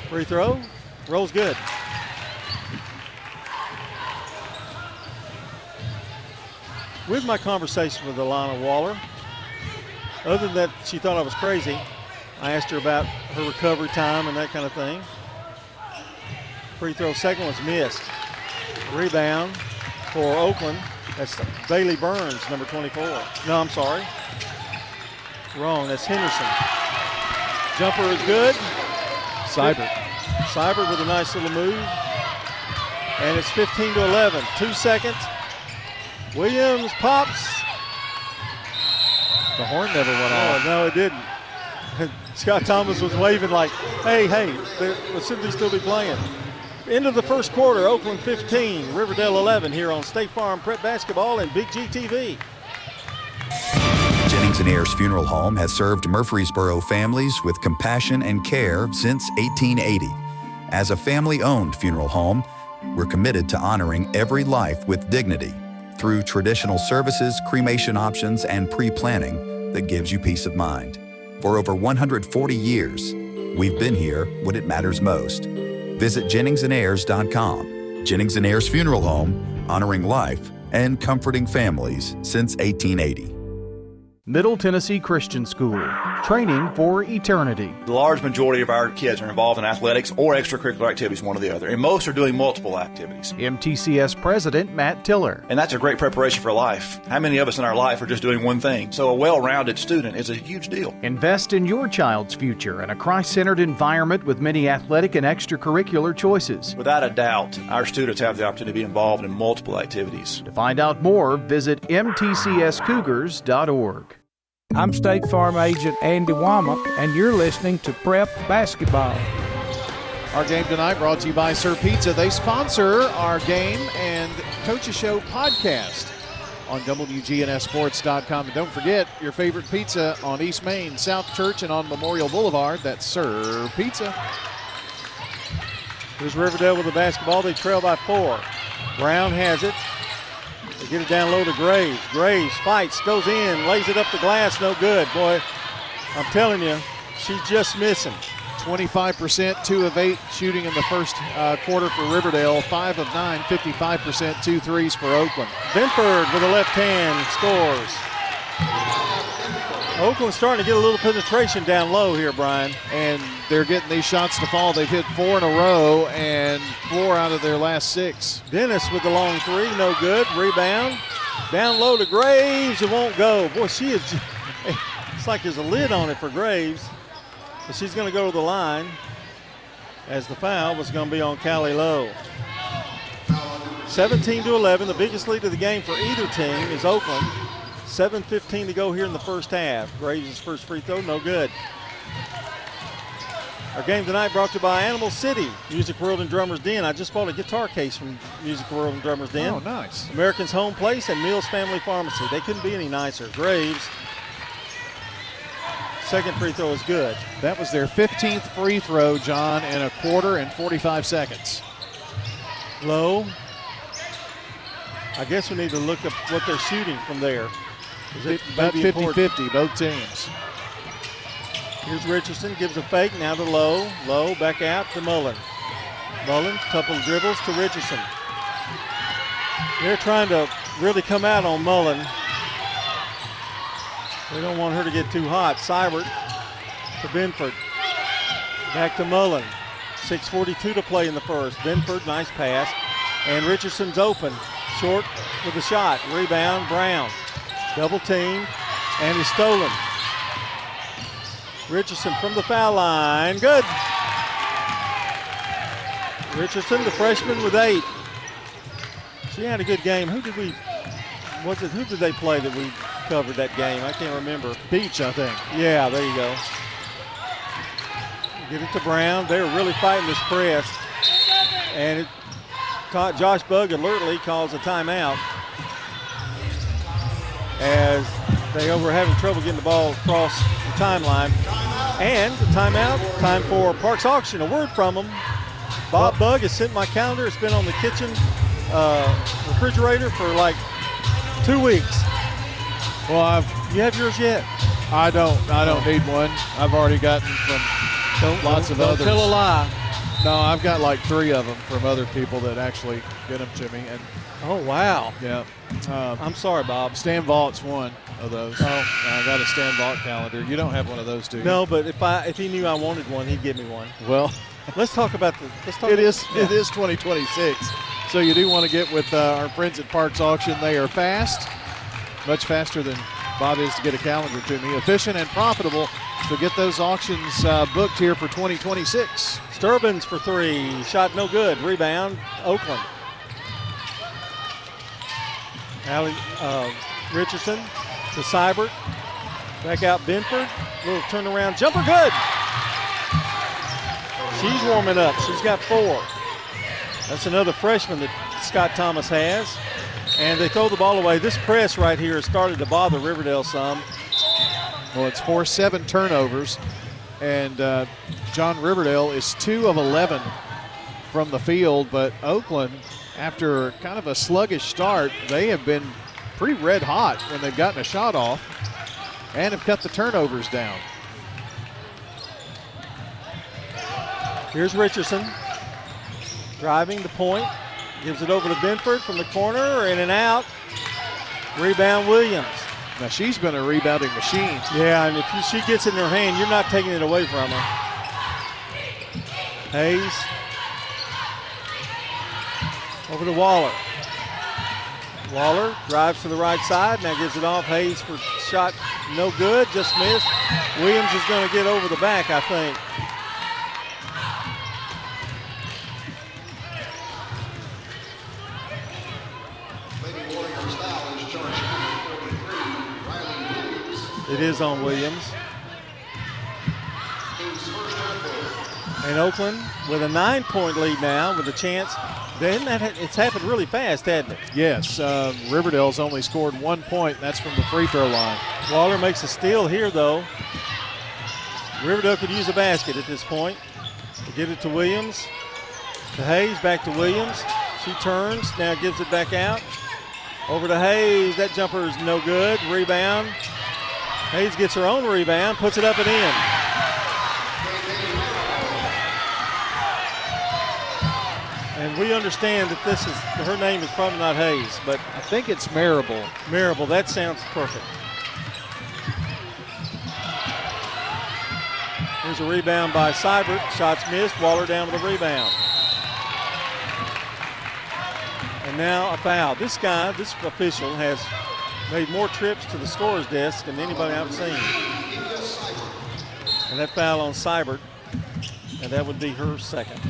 Free throw. Rolls good. With my conversation with Alana Waller, other than that she thought I was crazy, I asked her about her recovery time and that kind of thing. Free throw second was missed. Rebound for Oakland. That's Bailey Burns, number 24. No, I'm sorry. Wrong, that's Henderson. Jumper is good. Seibert with a nice little move. And it's 15-11, 2 seconds. Williams pops. The horn never went off. No, it didn't. Scott Thomas was waving like, hey, should they still be playing? End of the first quarter, Oakland 15, Riverdale 11 here on State Farm Prep Basketball and Big G TV. Jennings & Ayers Funeral Home has served Murfreesboro families with compassion and care since 1880. As a family-owned funeral home, we're committed to honoring every life with dignity through traditional services, cremation options, and pre-planning that gives you peace of mind. For over 140 years, we've been here when it matters most. Visit JenningsandAyers.com. Jennings & Ayers Funeral Home, honoring life and comforting families since 1880. Middle Tennessee Christian School, training for eternity. The large majority of our kids are involved in athletics or extracurricular activities, one or the other, and most are doing multiple activities. MTCS President Matt Tiller. And that's a great preparation for life. How many of us in our life are just doing one thing? So a well-rounded student is a huge deal. Invest in your child's future in a Christ-centered environment with many athletic and extracurricular choices. Without a doubt, our students have the opportunity to be involved in multiple activities. To find out more, visit mtcscougars.org. I'm State Farm Agent Andy Womack, and you're listening to Prep Basketball. Our game tonight brought to you by Sir Pizza. They sponsor our game and Coach's Show podcast on WGNSSports.com. And don't forget your favorite pizza on East Main, South Church, and on Memorial Boulevard. That's Sir Pizza. Here's Riverdale with the basketball. They trail by 4. Brown has it. They get it down low to Graves. Graves fights, goes in, lays it up the glass, no good. Boy, I'm telling you, she's just missing. 25%, 2 of 8 shooting in the first quarter for Riverdale. 5 of 9, 55%, 2 threes for Oakland. Benford with the left hand scores. Oakland's starting to get a little penetration down low here, Brian. And they're getting these shots to fall. They've hit 4 in a row and 4 out of their last 6. Dennis with the long 3, no good. Rebound. Down low to Graves. It won't go. Boy, she is, it's like there's a lid on it for Graves. But she's going to go to the line as the foul was going to be on Callie Lowe. 17-11, the biggest lead of the game for either team is Oakland. 7:15 to go here in the first half. Graves' first free throw, no good. Our game tonight brought to you by Animal City, Music World and Drummers Den. I just bought a guitar case from Music World and Drummers Den. Oh, nice. American's Home Place and Mills Family Pharmacy. They couldn't be any nicer. Graves, second free throw is good. That was their 15th free throw, John, in a quarter and 45 seconds. Low. I guess we need to look up what they're shooting from there. About 50-50, both teams. Here's Richardson, gives a fake, now to Lowe. Lowe back out to Mullen. Mullen, couple of dribbles to Richardson. They're trying to really come out on Mullen. They don't want her to get too hot. Seibert to Benford. Back to Mullen. 6:42 to play in the first. Benford, nice pass. And Richardson's open. Short with a shot. Rebound, Brown. Double team, and is stolen. Richardson from the foul line. Good. Richardson, the freshman, with 8. She had a good game. Who did they play that we covered that game? I can't remember. Beach, I think. Yeah, there you go. Get it to Brown. They're really fighting this press. And Josh Bugg alertly calls a timeout, as they were having trouble getting the ball across the timeline. And the timeout, time for Parks Auction. A word from them. Bob Bugg has sent my calendar. It's been on the kitchen refrigerator for like 2 weeks. Well, you have yours yet? I don't need one. I've already gotten from lots of others. Don't tell a lie. No, I've got like 3 of them from other people that actually get them to me. And oh, wow. Yeah. I'm sorry, Bob. Stan Vaught's one of those. Oh, I got a Stan Vaught calendar. You don't have one of those, do you? No, but if he knew I wanted one, he'd give me one. Well, let's talk about the. It is 2026, so you do want to get with our friends at Parks Auction. They are fast, much faster than Bob is to get a calendar to me. Efficient and profitable. So get those auctions booked here for 2026. Sturbins for 3. Shot no good. Rebound, Oakland. Richardson to Seibert. Back out Benford. Little turnaround jumper, good. She's warming up. She's got 4. That's another freshman that Scott Thomas has. And they throw the ball away. This press right here has started to bother Riverdale some. Well, it's 4-7 turnovers, and John Riverdale is 2 of 11 from the field, but Oakland, after kind of a sluggish start, they have been pretty red hot when they've gotten a shot off and have cut the turnovers down. Here's Richardson driving the point, gives it over to Benford from the corner, in and out. Rebound Williams. Now she's been a rebounding machine. Yeah, and if she gets it in her hand, you're not taking it away from her. Hayes. Over to Waller. Waller drives to the right side, now gives it off. Hayes for shot no good, just missed. Williams is going to get over the back, I think. It is on Williams. And Oakland with a 9-point lead now with a chance. It's happened really fast, hasn't it? Yes, Riverdale's only scored 1 point. That's from the free throw line. Waller makes a steal here, though. Riverdale could use a basket at this point. They get it to Williams. To Hayes, back to Williams. She turns, now gives it back out. Over to Hayes. That jumper is no good. Rebound. Hayes gets her own rebound, puts it up and in. And we understand that her name is probably not Hayes, but I think it's Marable. Marable, that sounds perfect. Here's a rebound by Seibert. Shots missed. Waller down with a rebound. And now a foul. This official has made more trips to the scorer's desk than anybody I've seen. And that foul on Seibert, and that would be her second.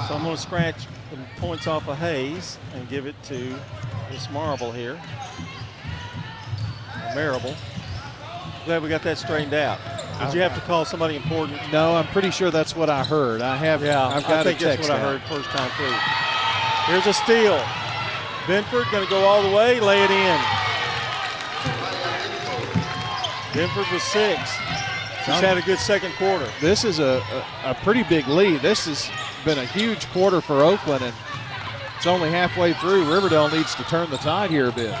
So I'm going to scratch the points off of Hayes and give it to Miss Marable here. Marable. Glad we got that straightened out. Did you have to call somebody important? No, I'm pretty sure that's what I heard. I've got I think a text that's what I heard first time through. Here's a steal. Benford going to go all the way, lay it in. Benford was 6. She's had a good second quarter. This is a pretty big lead. This has been a huge quarter for Oakland, and it's only halfway through. Riverdale needs to turn the tide here a bit.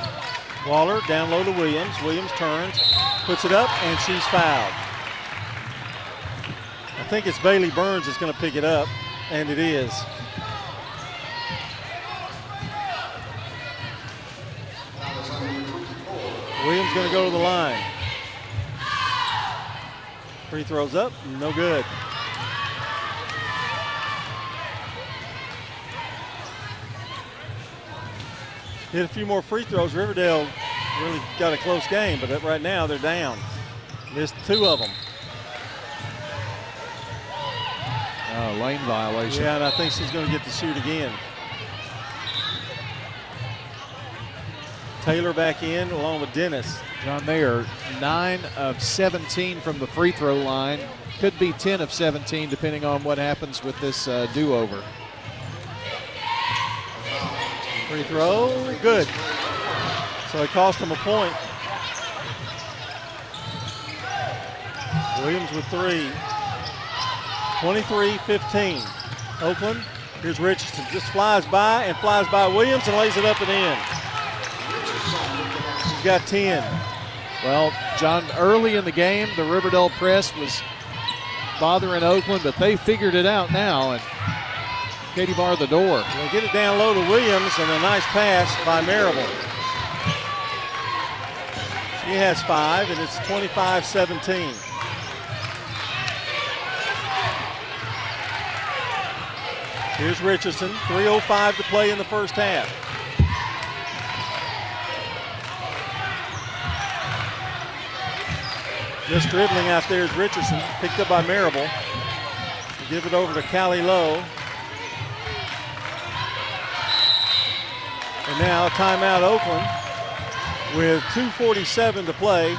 Waller down low to Williams. Williams turns, puts it up, and she's fouled. I think it's Bailey Burns that's going to pick it up, and it is. Williams going to go to the line. Free throws up, no good. Hit a few more free throws. Riverdale really got a close game, but right now they're down. Missed 2 of them. Oh, lane violation. Yeah, and I think she's going to get to shoot again. Taylor back in along with Dennis. John, they are 9 of 17 from the free throw line. Could be 10 of 17 depending on what happens with this do-over. Free throw, good. So it cost them a point. Williams with 3. 23-15. Oakland Here's Richardson, just flies by Williams and lays it up and in. He's got 10. Well, John, early in the game, the Riverdale press was bothering Oakland, but they figured it out now, and Katie barred the door. They get it down low to Williams, and a nice pass by Marable. She has 5, and it's 25-17. Here's Richardson, 3:05 to play in the first half. Just dribbling out there is Richardson, picked up by Marable. Give it over to Callie Lowe. And now a timeout Oakland with 2:47 to play.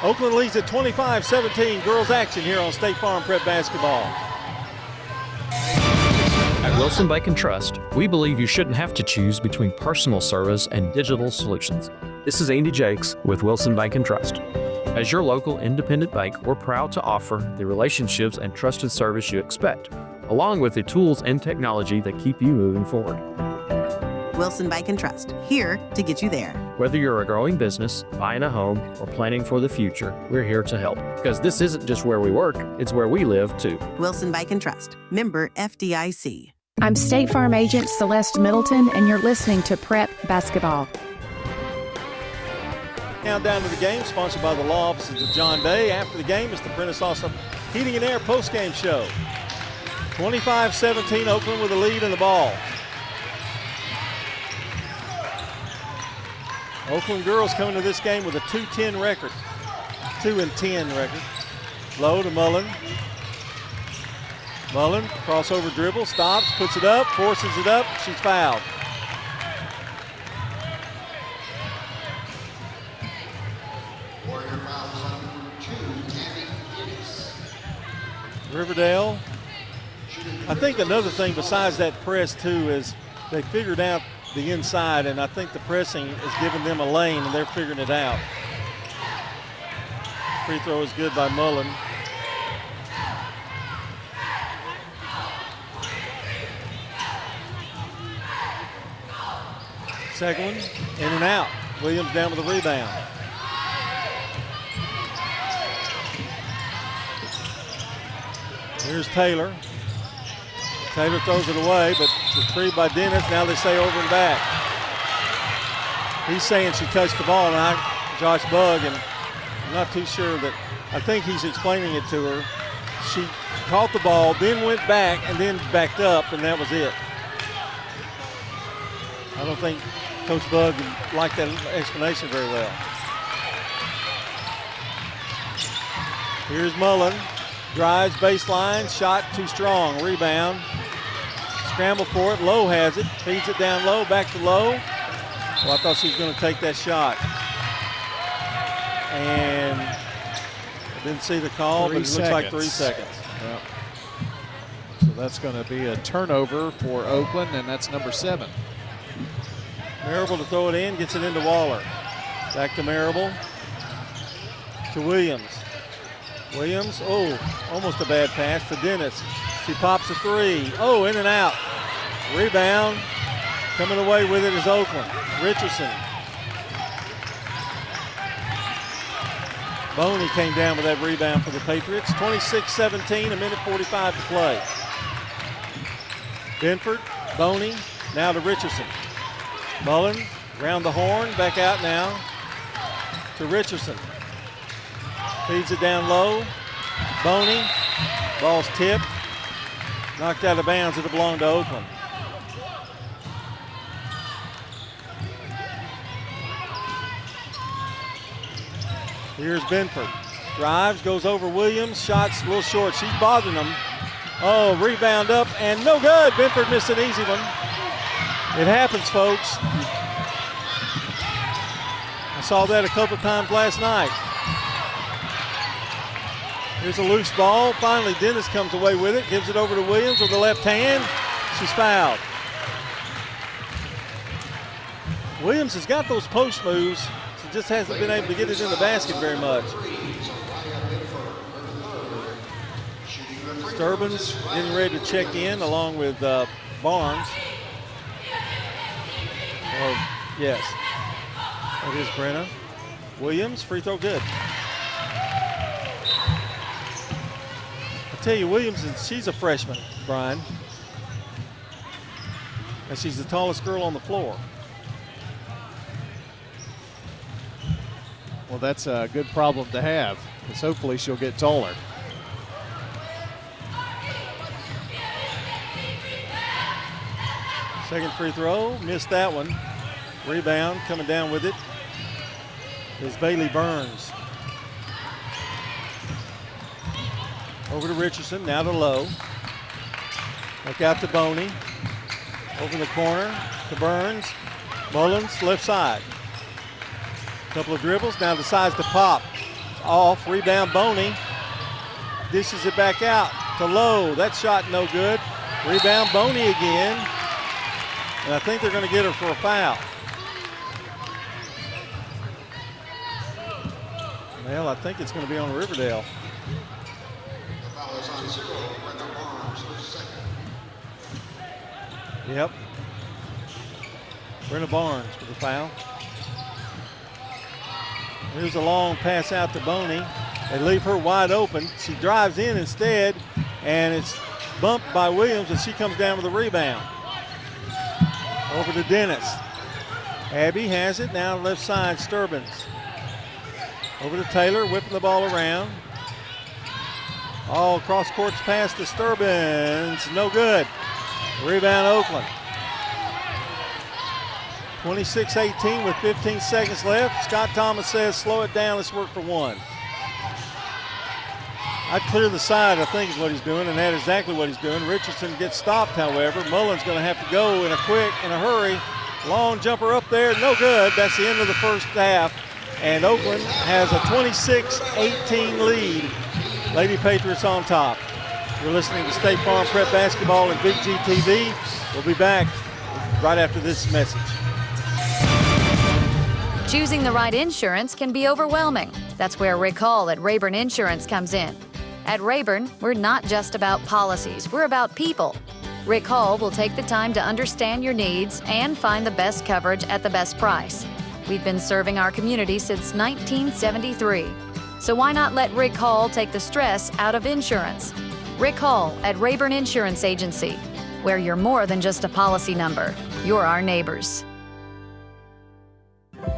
Oakland leads at 25-17. Girls action here on State Farm Prep Basketball. At Wilson Bank and Trust, we believe you shouldn't have to choose between personal service and digital solutions. This is Andy Jakes with Wilson Bank and Trust. As your local independent bank, we're proud to offer the relationships and trusted service you expect, along with the tools and technology that keep you moving forward. Wilson Bank and Trust, here to get you there. Whether you're a growing business, buying a home, or planning for the future, we're here to help. Because this isn't just where we work, it's where we live too. Wilson Bank and Trust, member FDIC. I'm State Farm Agent Celeste Middleton, and you're listening to Prep Basketball. Now down to the game, sponsored by the law offices of John Day. After the game is the Prentice Awesome Heating and Air postgame show. 25-17, Oakland with a lead in the ball. Oakland girls coming to this game with a 2-10 record. 2-10 record. Low to Mullen. Mullen, crossover dribble, stops, puts it up, forces it up, she's fouled. Riverdale. I think another thing besides that press too is they figured out the inside, and I think the pressing is giving them a lane and they're figuring it out. Free throw is good by Mullen. Second one, in and out. Williams down with the rebound. Here's Taylor. Taylor throws it away, but retrieved by Dennis. Now they say over and back. He's saying she touched the ball, and Josh Bugg, and I'm not too sure that, I think he's explaining it to her. She caught the ball, then went back, and then backed up, and that was it. I don't think Coach Bugg liked that explanation very well. Here's Mullen. Drives baseline, shot too strong, rebound. Scramble for it, Lowe has it, feeds it down low, back to Lowe. Well, I thought she was going to take that shot. And I didn't see the call, but it looks like 3 seconds. Yep. So that's going to be a turnover for Oakland, and that's number 7. Marable to throw it in, gets it into Waller. Back to Marable. To Williams. Williams, almost a bad pass to Dennis. She pops a 3. Oh, in and out. Rebound. Coming away with it is Oakland. Richardson. Boney came down with that rebound for the Patriots. 26-17, 1:45 to play. Benford, Boney, now to Richardson. Mullen, round the horn, back out now to Richardson. Feeds it down low. Boney. Ball's tipped. Knocked out of bounds. It'll belong to Oakland. Here's Benford. Drives, goes over Williams. Shots a little short. She's bothering them. Oh, rebound up and no good. Benford missed an easy one. It happens, folks. I saw that a couple times last night. Here's a loose ball. Finally, Dennis comes away with it. Gives it over to Williams with the left hand. She's fouled. Williams has got those post moves. She just hasn't been able to get it in the basket very much. Sturbins getting ready to check in along with Barnes. Yes. That is Brenna. Williams, free throw good. I tell you, Williams, she's a freshman, Brian. And she's the tallest girl on the floor. Well, that's a good problem to have, because hopefully she'll get taller. Second free throw, missed that one. Rebound, coming down with it is Bailey Burns. Over to Richardson, now to Lowe. Look out to Boney. Over the corner to Burns. Mullins, left side. Couple of dribbles, now decides to pop. It's off, rebound Boney. Dishes it back out to Lowe. That shot no good. Rebound Boney again. And I think they're going to get her for a foul. Well, I think it's going to be on Riverdale. Yep. Brenna Barnes with the foul. Here's a long pass out to Boney. They leave her wide open. She drives in instead, and it's bumped by Williams, and she comes down with a rebound. Over to Dennis. Abby has it, now left side, Sturbins. Over to Taylor, whipping the ball around. All cross courts pass to Sturbins, no good. Rebound Oakland. 26-18 with 15 seconds left. Scott Thomas says, slow it down, let's work for one. I'd clear the side, I think is what he's doing, and that's exactly what he's doing. Richardson gets stopped, however. Mullen's going to have to go in a hurry. Long jumper up there, no good. That's the end of the first half. And Oakland has a 26-18 lead. Lady Patriots on top. You're listening to State Farm Prep Basketball and Big G TV. We'll be back right after this message. Choosing the right insurance can be overwhelming. That's where Rick Hall at Rayburn Insurance comes in. At Rayburn, we're not just about policies, we're about people. Rick Hall will take the time to understand your needs and find the best coverage at the best price. We've been serving our community since 1973. So why not let Rick Hall take the stress out of insurance? Rick Hall at Rayburn Insurance Agency, where you're more than just a policy number. You're our neighbors.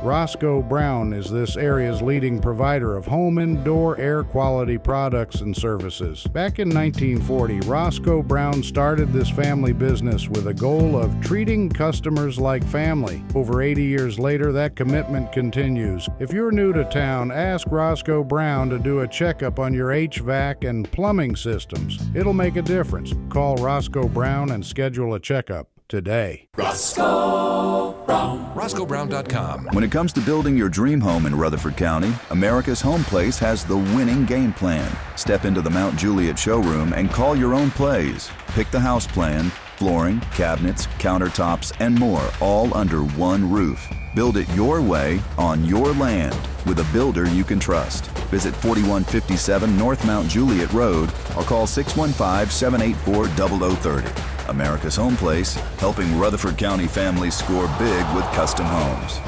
Roscoe Brown is this area's leading provider of home indoor air quality products and services. Back in 1940, Roscoe Brown started this family business with a goal of treating customers like family. Over 80 years later, that commitment continues. If you're new to town, ask Roscoe Brown to do a checkup on your HVAC and plumbing systems. It'll make a difference. Call Roscoe Brown and schedule a checkup today. Roscoe Brown. RoscoeBrown.com. When it comes to building your dream home in Rutherford County, America's Home Place has the winning game plan. Step into the Mount Juliet showroom and call your own plays. Pick the house plan, flooring, cabinets, countertops, and more, all under one roof. Build it your way on your land with a builder you can trust. Visit 4157 North Mount Juliet Road or call 615-784-0030. America's Home Place, helping Rutherford County families score big with custom homes.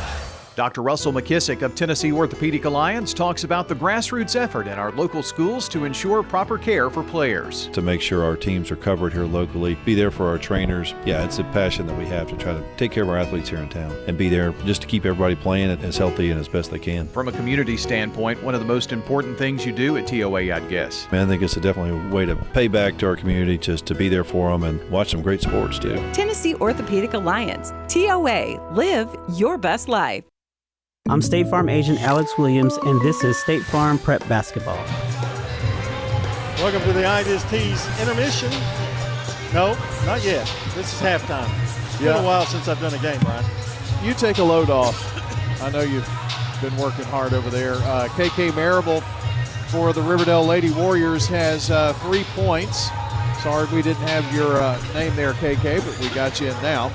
Dr. Russell McKissick of Tennessee Orthopedic Alliance talks about the grassroots effort in our local schools to ensure proper care for players. To make sure our teams are covered here locally, be there for our trainers. Yeah, it's a passion that we have to try to take care of our athletes here in town and be there just to keep everybody playing as healthy and as best they can. From a community standpoint, one of the most important things you do at TOA, I'd guess. I think it's definitely a way to pay back to our community, just to be there for them and watch some great sports too. Tennessee Orthopedic Alliance, TOA, live your best life. I'm State Farm Agent Alex Williams, and this is State Farm Prep Basketball. Welcome to the Ideas Tees intermission. No, not yet. This is halftime. It's been a while since I've done a game, Ryan. You take a load off. I know you've been working hard over there. KK Marable for the Riverdale Lady Warriors has 3 points. Sorry we didn't have your name there, KK, but we got you in now.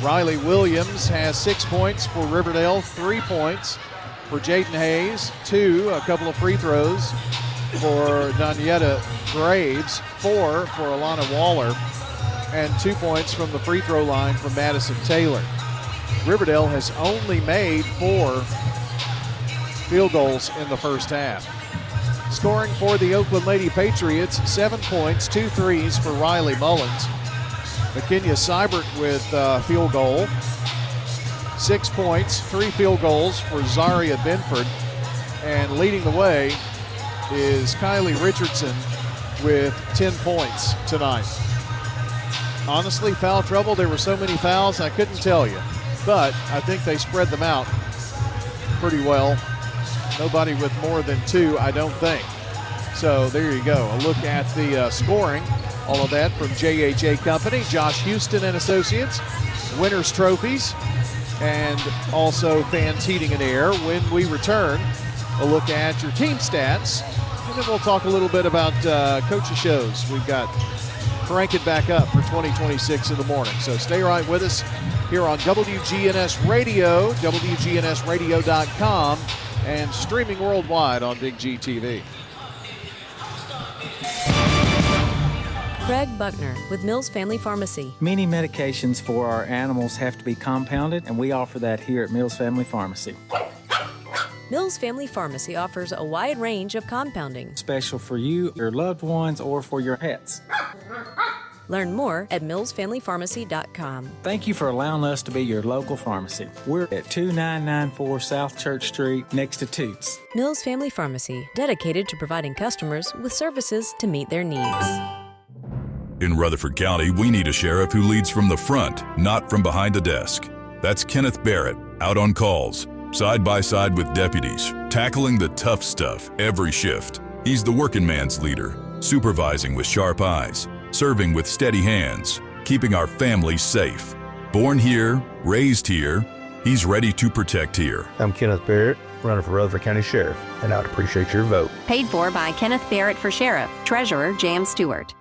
Riley Williams has 6 points for Riverdale, 3 points for Jaden Hayes, 2, a couple of free throws for Danietta Graves, 4 for Alana Waller. and 2 points from the free throw line from Madison Taylor. Riverdale has only made 4 field goals in the first half. Scoring for the Oakland Lady Patriots, 7 points, 2 threes for Riley Mullins. McKenya Seibert with field goal. 6 points, 3 field goals for Zaria Benford. And leading the way is Kylie Richardson with 10 points tonight. Honestly, foul trouble, there were so many fouls, I couldn't tell you. But I think they spread them out pretty well. Nobody with more than 2, I don't think. So there you go. A look at the scoring. All of that from JHA Company, Josh Houston and Associates, Winners Trophies, and also Fans Heating and Air. When we return, a look at your team stats, and then we'll talk a little bit about coaching shows. We've got Crank It Back Up for 2026 in the morning. So stay right with us here on WGNS Radio, WGNSradio.com, and streaming worldwide on Big G TV. Craig Buckner with Mills Family Pharmacy. Many medications for our animals have to be compounded, and we offer that here at Mills Family Pharmacy. Mills Family Pharmacy offers a wide range of compounding. Special for you, your loved ones, or for your pets. Learn more at millsfamilypharmacy.com. Thank you for allowing us to be your local pharmacy. We're at 2994 South Church Street, next to Toots. Mills Family Pharmacy, dedicated to providing customers with services to meet their needs. In Rutherford County, we need a sheriff who leads from the front, not from behind a desk. That's Kenneth Barrett, out on calls, side by side with deputies, tackling the tough stuff every shift. He's the working man's leader, supervising with sharp eyes, serving with steady hands, keeping our families safe. Born here, raised here, he's ready to protect here. I'm Kenneth Barrett, running for Rutherford County Sheriff, and I'd appreciate your vote. Paid for by Kenneth Barrett for Sheriff, Treasurer J.M. Stewart.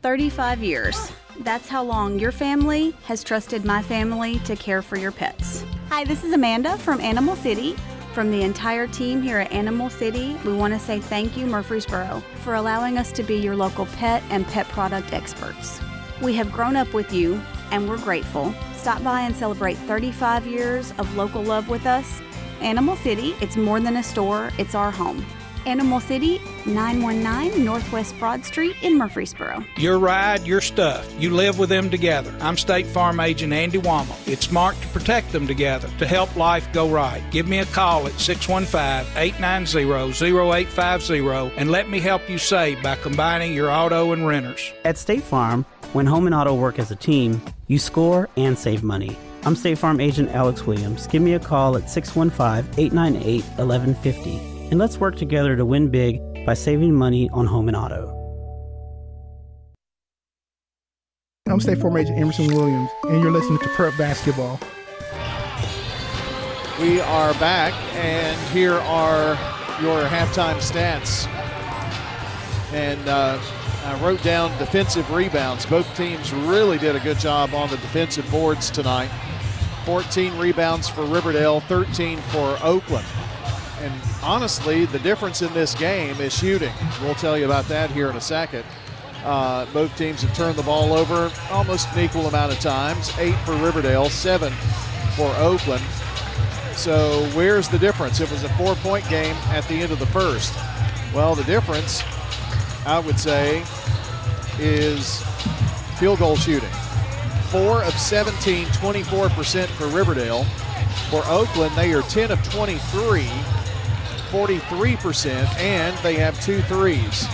35 years. That's how long your family has trusted my family to care for your pets. Hi, this is Amanda from Animal City. From the entire team here at Animal City, we want to say thank you, Murfreesboro, for allowing us to be your local pet and pet product experts. We have grown up with you, and we're grateful. Stop by and celebrate 35 years of local love with us. Animal City, it's more than a store, it's our home. Animal City, 919 Northwest Broad Street in Murfreesboro. Your ride, your stuff. You live with them together. I'm State Farm Agent Andy Wommel. It's smart to protect them together, to help life go right. Give me a call at 615-890-0850 and let me help you save by combining your auto and renters. At State Farm, when home and auto work as a team, you score and save money. I'm State Farm Agent Alex Williams. Give me a call at 615-898-1150. And let's work together to win big by saving money on home and auto. I'm State Farm Agent Emerson Williams, and you're listening to Prep Basketball. We are back, and here are your halftime stats. And I wrote down defensive rebounds. Both teams really did a good job on the defensive boards tonight. 14 rebounds for Riverdale, 13 for Oakland. And honestly, the difference in this game is shooting. We'll tell you about that here in a second. Both teams have turned the ball over almost an equal amount of times. 8 for Riverdale, 7 for Oakland. So where's the difference? It was a 4-point game at the end of the first. Well, the difference, I would say, is field goal shooting. 4 of 17, 24% for Riverdale. For Oakland, they are 10 of 23. 43%, and they have 2 threes.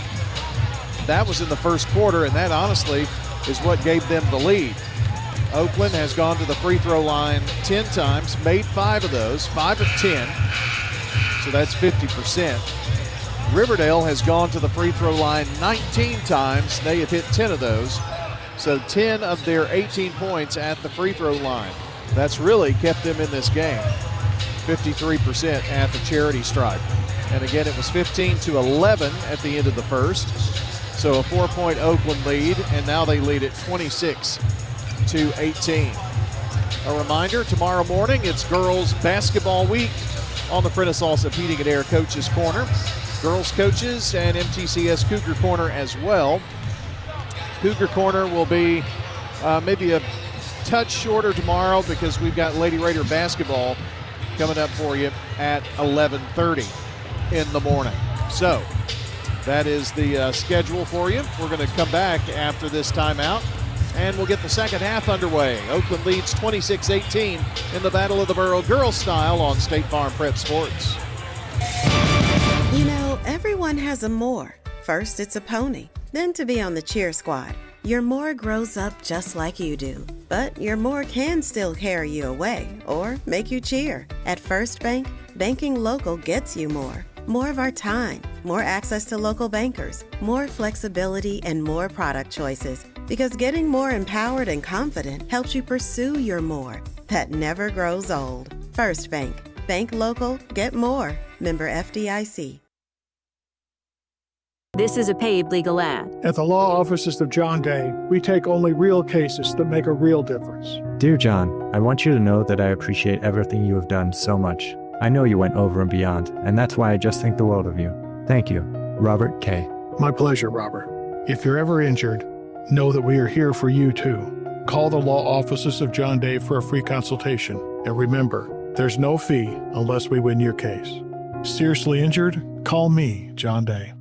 That was in the first quarter, and that honestly is what gave them the lead. Oakland has gone to the free throw line 10 times, made 5 of those, 5 of 10, so that's 50%. Riverdale has gone to the free throw line 19 times. They have hit 10 of those, so 10 of their 18 points at the free throw line. That's really kept them in this game. 53% at the charity stripe. And again, it was 15-11 at the end of the first. So a 4-point Oakland lead, and now they lead at 26-18. A reminder, tomorrow morning, it's girls basketball week on the Prentice Allsup Heating and Air Coaches Corner. Girls coaches and MTCS Cougar Corner as well. Cougar Corner will be Maybe a touch shorter tomorrow because we've got Lady Raider basketball coming up for you at 11:30 in the morning. So that is the schedule for you. We're going to come back after this timeout, and we'll get the second half underway. Oakland leads 26-18 in the Battle of the Borough girls style on State Farm Prep Sports. You know, everyone has a more. First, it's a pony. Then to be on the cheer squad. Your more grows up just like you do. But your more can still carry you away or make you cheer. At First Bank, banking local gets you more. More of our time, more access to local bankers, more flexibility, and more product choices. Because getting more empowered and confident helps you pursue your more. That never grows old. First Bank. Bank local, get more. Member FDIC. This is a paid legal ad. At the law offices of John Day, we take only real cases that make a real difference. Dear John, I want you to know that I appreciate everything you have done so much. I know you went over and beyond, and that's why I just think the world of you. Thank you. Robert K. My pleasure, Robert. If you're ever injured, know that we are here for you too. Call the law offices of John Day for a free consultation. And remember, there's no fee unless we win your case. Seriously injured? Call me, John Day.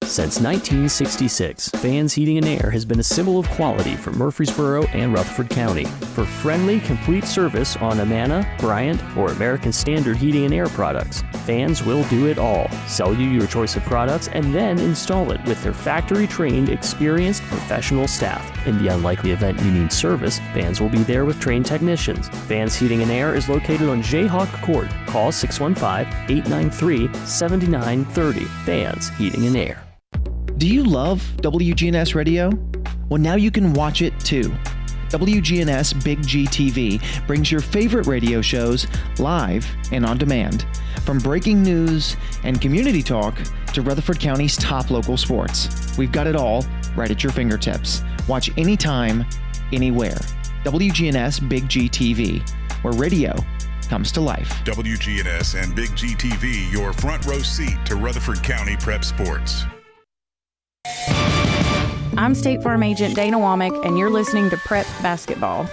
Since 1966, Fans Heating and Air has been a symbol of quality for Murfreesboro and Rutherford County. For friendly, complete service on Amana, Bryant, or American Standard Heating and Air products, Fans will do it all. Sell you your choice of products and then install it with their factory-trained, experienced, professional staff. In the unlikely event you need service, Fans will be there with trained technicians. Fans Heating and Air is located on Jayhawk Court. Call 615-893-7930. Fans Heating and Air. Do you love WGNS Radio? Well, now you can watch it too. WGNS Big G TV brings your favorite radio shows live and on demand. From breaking news and community talk to Rutherford County's top local sports. We've got it all right at your fingertips. Watch anytime, anywhere. WGNS Big G TV, where radio comes to life. WGNS and Big G TV, your front row seat to Rutherford County prep sports. I'm State Farm Agent Dana Womack, and you're listening to Prep Basketball.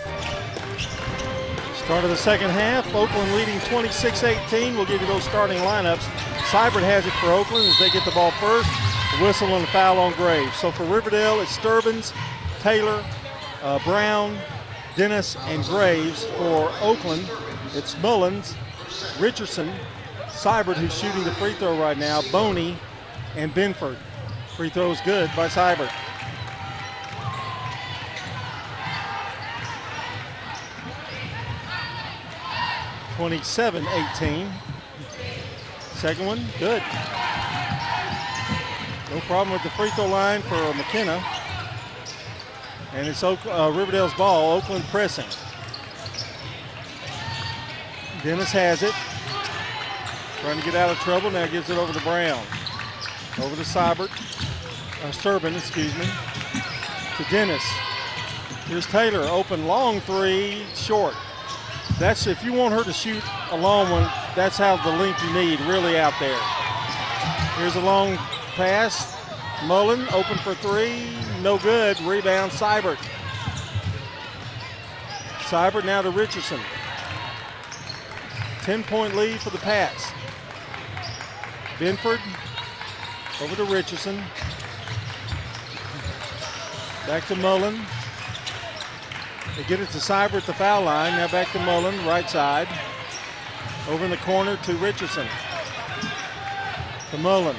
Start of the second half, Oakland leading 26-18. We'll give you those starting lineups. Seibert has it for Oakland as they get the ball first. The whistle and the foul on Graves. So for Riverdale, it's Sturbins, Taylor, Brown, Dennis, and Graves. For Oakland, it's Mullins, Richardson, Seibert, who's shooting the free throw right now, Boney, and Benford. Free throw is good by Seibert. (27-18). Second one, good. No problem with the free throw line for McKenna. And it's Riverdale's ball, Oakland pressing. Dennis has it. Trying to get out of trouble, now gives it over to Brown. Over to Seibert. Sturbin, excuse me, to Dennis. Here's Taylor, open long three, short. That's if you want her to shoot a long one, that's how the length you need, really out there. Here's a long pass. Mullen, open for three, no good. Rebound, Seibert. Seibert now to Richardson. 10-point lead for the Pats. Benford, over to Richardson. Back to Mullen. They get it to Seibert at the foul line. Now back to Mullen, right side. Over in the corner to Richardson. To Mullen.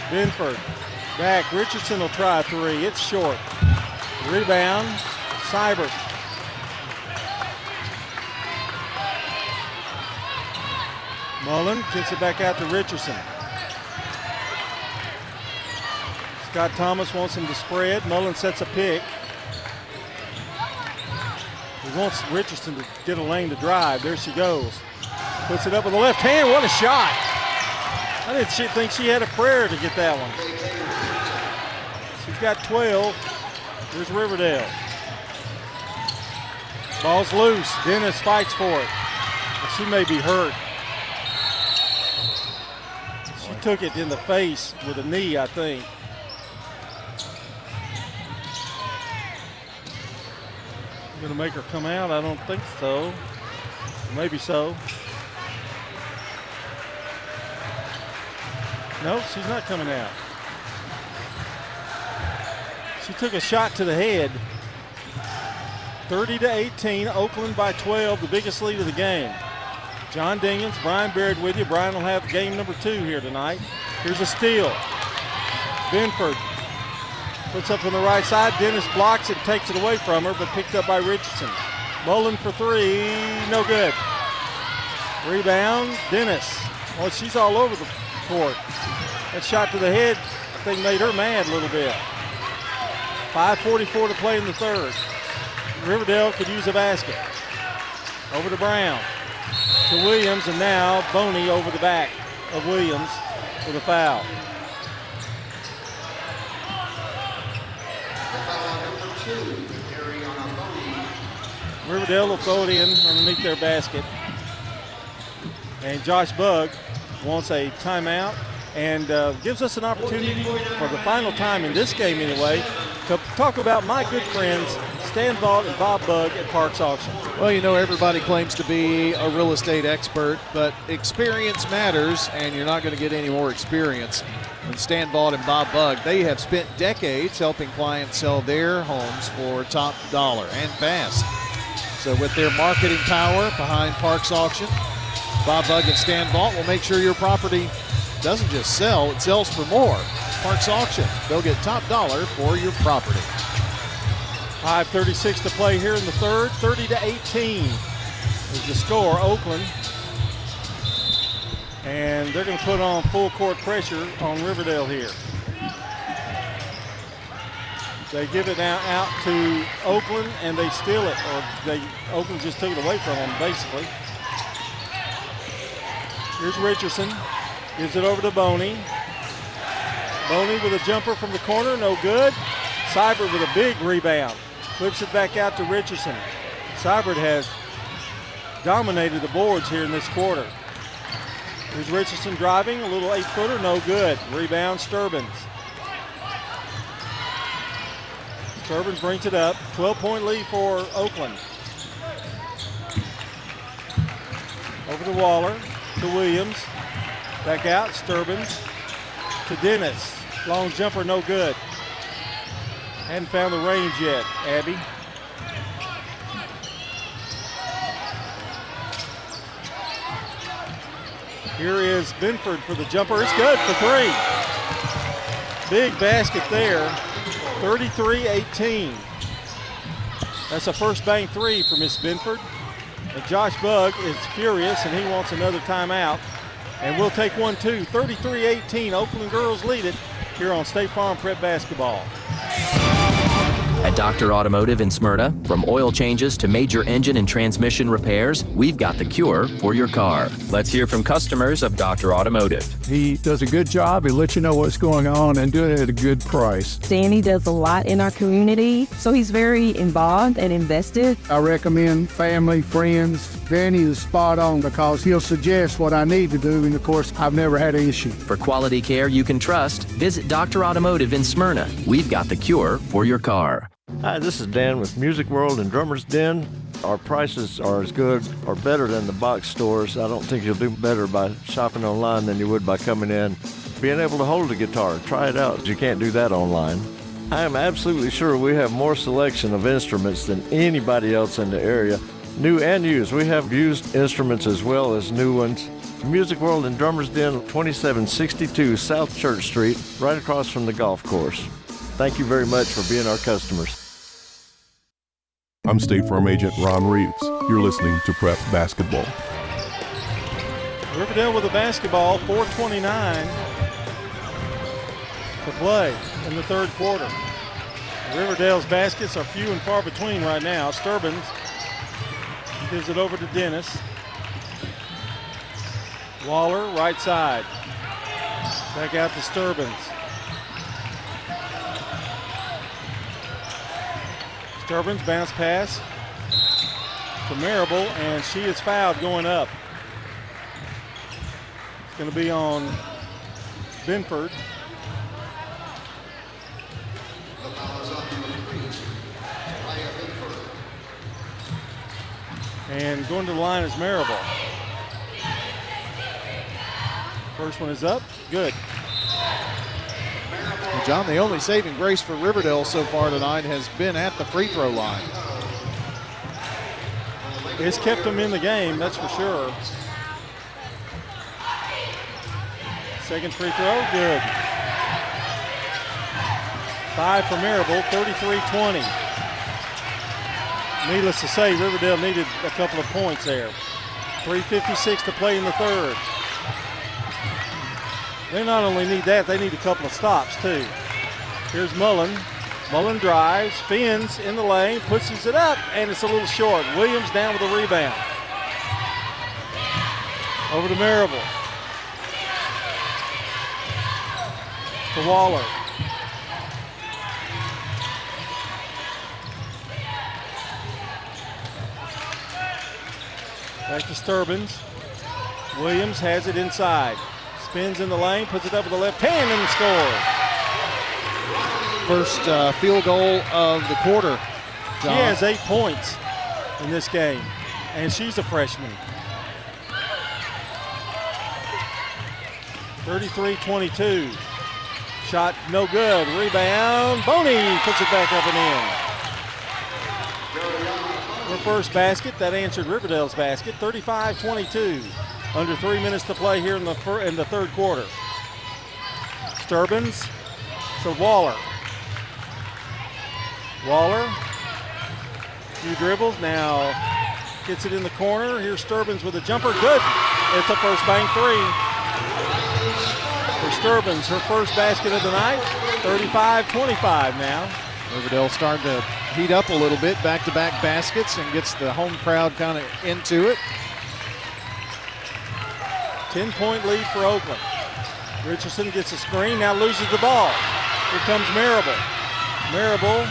Benford. Back. Richardson will try a three. It's short. Rebound. Seibert. Mullen kicks it back out to Richardson. Scott Thomas wants him to spread. Mullen sets a pick. He wants Richardson to get a lane to drive. There she goes. Puts it up with the left hand. What a shot. I didn't think she had a prayer to get that one. She's got 12. Here's Riverdale. Ball's loose. Dennis fights for it. But she may be hurt. She took it in the face with a knee, I think. Going to make her come out? I don't think so. Maybe so. No, she's not coming out. She took a shot to the head. 30-18, Oakland by 12, the biggest lead of the game. John Dingens, Brian Baird with you. Brian will have game number 2 here tonight. Here's a steal. Benford puts up from the right side. Dennis blocks it, takes it away from her, but picked up by Richardson. Mullen for 3, no good. Rebound, Dennis. Well, she's all over the court. That shot to the head, I think, made her mad a little bit. 5:44 to play in the third. Riverdale could use a basket. Over to Brown. To Williams, and now Boney over the back of Williams for the foul. Riverdale will throw it in underneath their basket. And Josh Bugg wants a timeout and gives us an opportunity for the final time in this game anyway to talk about my good friends Stan Vaught and Bob Bugg at Parks Auction. Well, you know, everybody claims to be a real estate expert, but experience matters, and you're not going to get any more experience than Stan Vaught and Bob Bugg. They have spent decades helping clients sell their homes for top dollar and fast. So with their marketing power behind Parks Auction, Bob Bugg and Stan Vaught will make sure your property doesn't just sell, it sells for more. Parks Auction, they'll get top dollar for your property. 5:36 to play here in the third. 30-18 is the score, Oakland. And they're going to put on full court pressure on Riverdale here. They give it now out to Oakland, and they steal it, or Oakland just took it away from them, basically. Here's Richardson. Gives it over to Boney. Boney with a jumper from the corner, no good. Seibert with a big rebound. Flips it back out to Richardson. Seibert has dominated the boards here in this quarter. Here's Richardson driving, a little 8-footer, no good. Rebound, Sturbins. Sturbins brings it up. 12-point lead for Oakland. Over to Waller, to Williams. Back out, Sturbins to Dennis. Long jumper, no good. Hadn't found the range yet, Abby. Here is Benford for the jumper. It's good for 3. Big basket there. 33-18. That's a first bank 3 for Miss Benford. And Josh Bugg is furious, and he wants another timeout. And we'll take one too. 33-18. Oakland girls lead it here on State Farm Prep Basketball. At Dr. Automotive in Smyrna, from oil changes to major engine and transmission repairs, we've got the cure for your car. Let's hear from customers of Dr. Automotive. He does a good job. He lets you know what's going on and do it at a good price. Danny does a lot in our community, so he's very involved and invested. I recommend family, friends. Danny is spot on because he'll suggest what I need to do, and of course, I've never had an issue. For quality care you can trust, visit Dr. Automotive in Smyrna. We've got the cure for your car. Hi, this is Dan with Music World and Drummer's Den. Our prices are as good or better than the box stores. I don't think you'll do better by shopping online than you would by coming in. Being able to hold a guitar, try it out. You can't do that online. I am absolutely sure we have more selection of instruments than anybody else in the area. New and used. We have used instruments as well as new ones. Music World and Drummer's Den, 2762 South Church Street, right across from the golf course. Thank you very much for being our customers. I'm State Farm Agent Ron Reeves. You're listening to Prep Basketball. Riverdale with the basketball, 4:29 to play in the third quarter. Riverdale's baskets are few and far between right now. Sturbins gives it over to Dennis. Waller, right side. Back out to Sturbins. Sturbins bounce pass to Marable, and she is fouled going up. It's going to be on Benford. And going to the line is Marable. First one is up. Good. Well, John, the only saving grace for Riverdale so far tonight has been at the free throw line. It's kept them in the game, that's for sure. Second free throw, good. 5 for Marable, 33-20. Needless to say, Riverdale needed a couple of points there. 3:56 to play in the third. They not only need that, they need a couple of stops too. Here's Mullen. Mullen drives, spins in the lane, pushes it up, and it's a little short. Williams down with a rebound. Over to Marable. To Waller. Back to Sturbins. Williams has it inside. Spins in the lane, puts it up with the left hand and scores. First field goal of the quarter. John. She has 8 points in this game, and she's a freshman. 33-22. Shot no good. Rebound. Boney puts it back up and in. Her first basket, that answered Riverdale's basket. 35-22. Under 3 minutes to play here in the third quarter. Sturbins to Waller. Waller, few dribbles, now gets it in the corner. Here's Sturbins with a jumper, good. It's a first bank three. For Sturbins, her first basket of the night, 35-25 now. Riverdale starting to heat up a little bit, back-to-back baskets, and gets the home crowd kind of into it. 10-point lead for Oakland. Richardson gets a screen, now loses the ball. Here comes Marable. Marable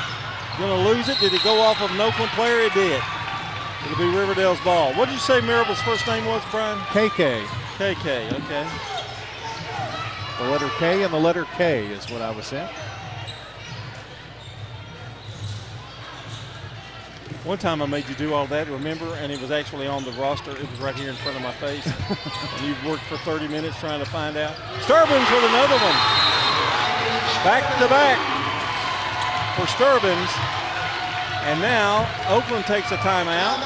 gonna lose it. Did it go off of an Oakland player? It did. It'll be Riverdale's ball. What did you say Marable's first name was, Brian? KK. KK, okay. The letter K and the letter K is what I was saying. One time I made you do all that, remember? And it was actually on the roster. It was right here in front of my face. And you worked for 30 minutes trying to find out. Sturbins with another one. Back to back for Sturbins. And now Oakland takes a timeout.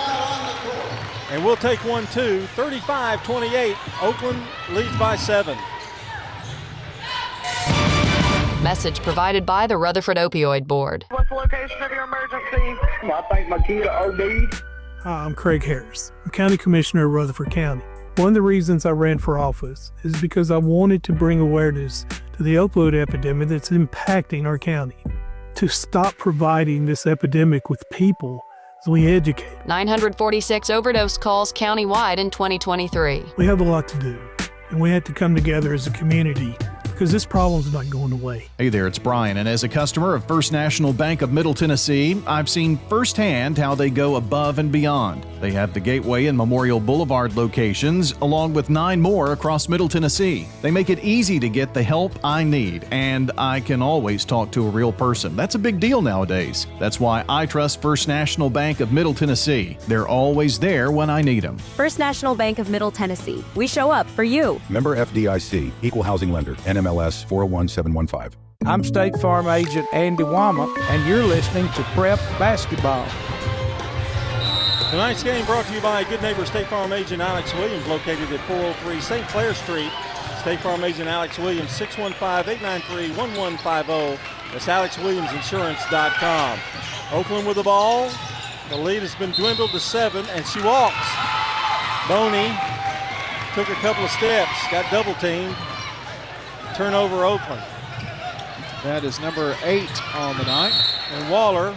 And we'll take one too. 35-28. Oakland leads by 7. Message provided by the Rutherford Opioid Board. What's the location of your emergency? I think my kid OD'd. Hi, I'm Craig Harris. I'm County Commissioner of Rutherford County. One of the reasons I ran for office is because I wanted to bring awareness to the opioid epidemic that's impacting our county. To stop providing this epidemic with people as we educate. 946 overdose calls countywide in 2023. We have a lot to do, and we have to come together as a community because this problem's not going away. Hey there, it's Brian, and as a customer of First National Bank of Middle Tennessee, I've seen firsthand how they go above and beyond. They have the Gateway and Memorial Boulevard locations, along with 9 more across Middle Tennessee. They make it easy to get the help I need, and I can always talk to a real person. That's a big deal nowadays. That's why I trust First National Bank of Middle Tennessee. They're always there when I need them. First National Bank of Middle Tennessee. We show up for you. Member FDIC, Equal Housing Lender, NMLS 401715. I'm State Farm Agent Andy Womack, and you're listening to Prep Basketball. Tonight's game brought to you by Good Neighbor State Farm Agent Alex Williams, located at 403 St. Clair Street. State Farm Agent Alex Williams, 615-893-1150. That's AlexWilliamsInsurance.com. Oakland with the ball. The lead has been dwindled to 7, and she walks. Boney took a couple of steps, got double teamed. Turnover Oakland. That is number 8 on the night. And Waller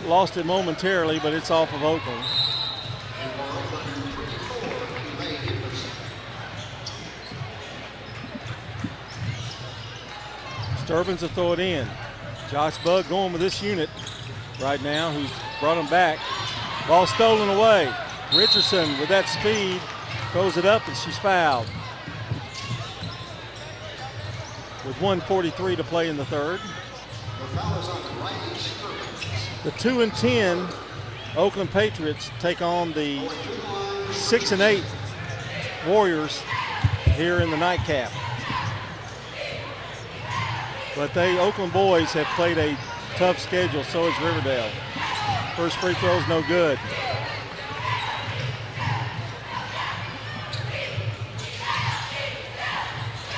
lost it momentarily, but it's off of Oakland. Sturbins will throw it in. Josh Bugg going with this unit right now, who's brought him back. Ball stolen away. Richardson with that speed throws it up, and she's fouled. With 1:43 to play in the third. The 2 and 10 Oakland Patriots take on the 6-8 Warriors here in the nightcap. But Oakland boys have played a tough schedule, so has Riverdale. First free throw is no good.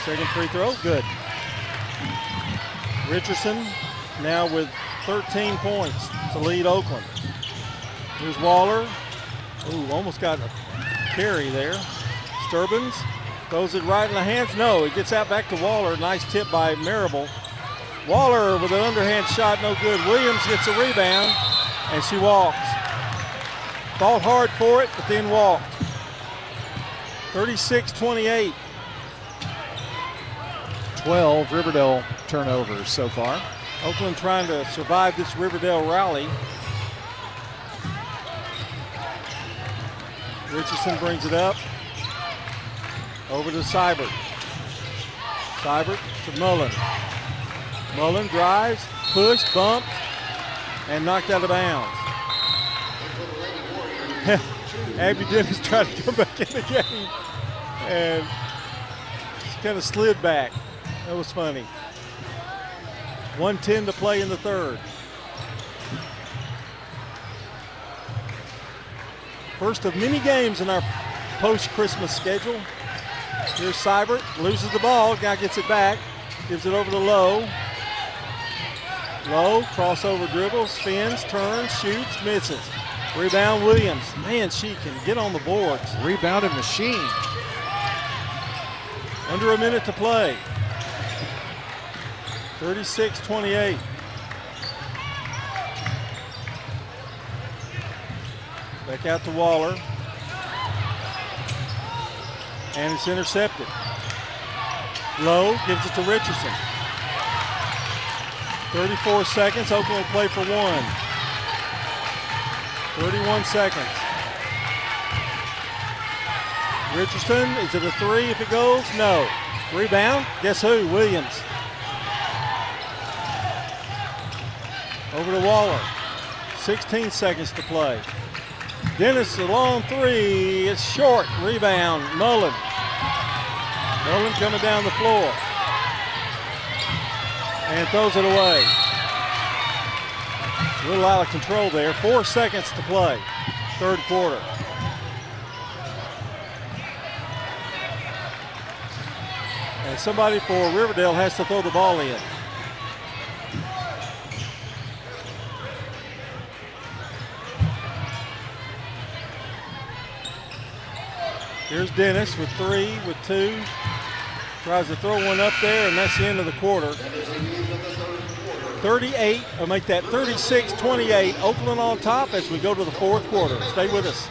Second free throw, good. Richardson now with 13 points to lead Oakland. Here's Waller. Ooh, almost got a carry there. Sturbins throws it right in the hands. No, it gets out back to Waller. Nice tip by Marable. Waller with an underhand shot, no good. Williams gets a rebound, and she walks. Fought hard for it, but then walked. 36-28. 12 Riverdale turnovers so far. Oakland trying to survive this Riverdale rally. Richardson brings it up. Over to Seibert. Seibert to Mullen. Mullen drives, pushed, bumped, and knocked out of bounds. Abby Dennis tried to come back in the game, and she kind of slid back. That was funny. 1:10 to play in the third. First of many games in our post-Christmas schedule. Here's Seibert, loses the ball, guy gets it back, gives it over to Lowe. Lowe, crossover dribble, spins, turns, shoots, misses. Rebound Williams. Man, she can get on the boards. Rebounding machine. Under a minute to play. 36-28. Back out to Waller. And it's intercepted. Lowe gives it to Richardson. 34 seconds. Oakland will play for one. 31 seconds. Richardson, is it a three if it goes? No. Rebound, guess who? Williams. Over to Waller. 16 seconds to play. Dennis, a long three. It's short. Rebound, Mullen. Mullen coming down the floor. And throws it away. A little out of control there. 4 seconds to play. Third quarter. And somebody for Riverdale has to throw the ball in. Here's Dennis with three, with two. Tries to throw one up there, and that's the end of the quarter. 38, I'll make that 36-28. Oakland on top as we go to the fourth quarter. Stay with us.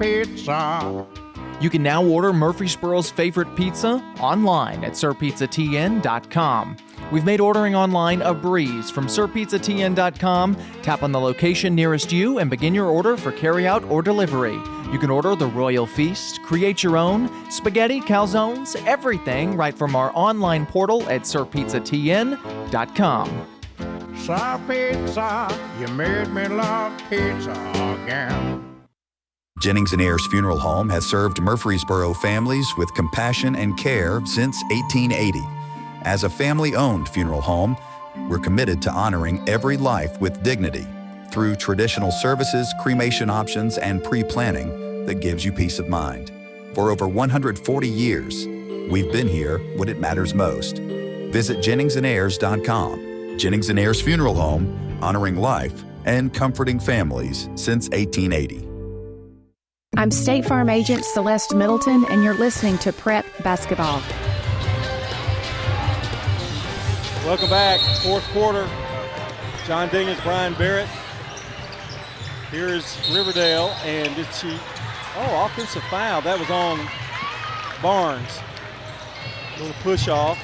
Pizza. You can now order Murfreesboro's favorite pizza online at sirpizzatn.com. We've made ordering online a breeze from sirpizzatn.com. Tap on the location nearest you and begin your order for carryout or delivery. You can order the Royal Feast, create your own, spaghetti, calzones, everything right from our online portal at sirpizzatn.com. Sir Pizza, you made me love pizza again. Jennings & Ayers Funeral Home has served Murfreesboro families with compassion and care since 1880. As a family-owned funeral home, we're committed to honoring every life with dignity through traditional services, cremation options, and pre-planning that gives you peace of mind. For over 140 years, we've been here when it matters most. Visit JenningsandAyers.com. Jennings & Ayers Funeral Home, honoring life and comforting families since 1880. I'm State Farm Agent Celeste Middleton, and you're listening to Prep Basketball. Welcome back, fourth quarter. John Dingens, Brian Barrett. Here's Riverdale, and did she? Oh, offensive foul. That was on Barnes. A little push off.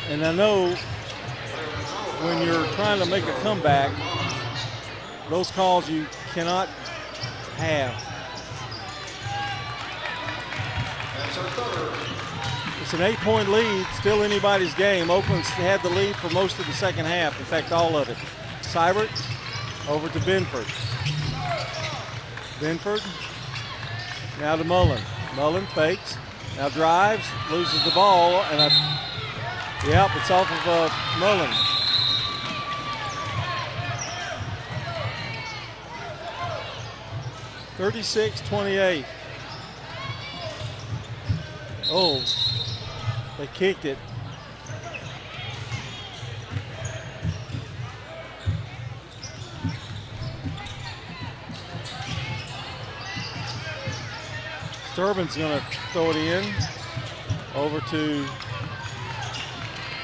And I know when you're trying to make a comeback, those calls you cannot have. It's an 8-point lead, still anybody's game. Oakland's had the lead for most of the second half, in fact, all of it. Seibert over to Benford. Benford, now to Mullen. Mullen fakes, now drives, loses the ball, and it's off of Mullen. (36-28). Oh, they kicked it. Sturbin's going to throw it in. Over to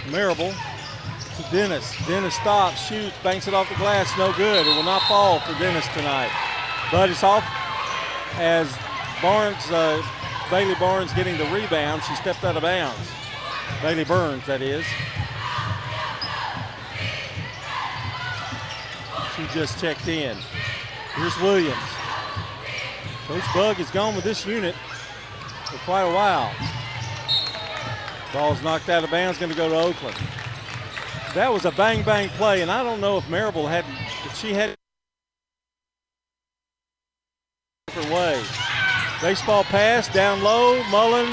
Marable. To Dennis. Dennis stops, shoots, banks it off the glass. No good. It will not fall for Dennis tonight. But it's off as Bailey Barnes getting the rebound. She stepped out of bounds. Bailey Burns, that is. She just checked in. Here's Williams. Coach Bug has gone with this unit for quite a while. Ball's knocked out of bounds, going to go to Oakland. That was a bang-bang play, and I don't know if Marable had a different way. Baseball pass, down low, Mullen,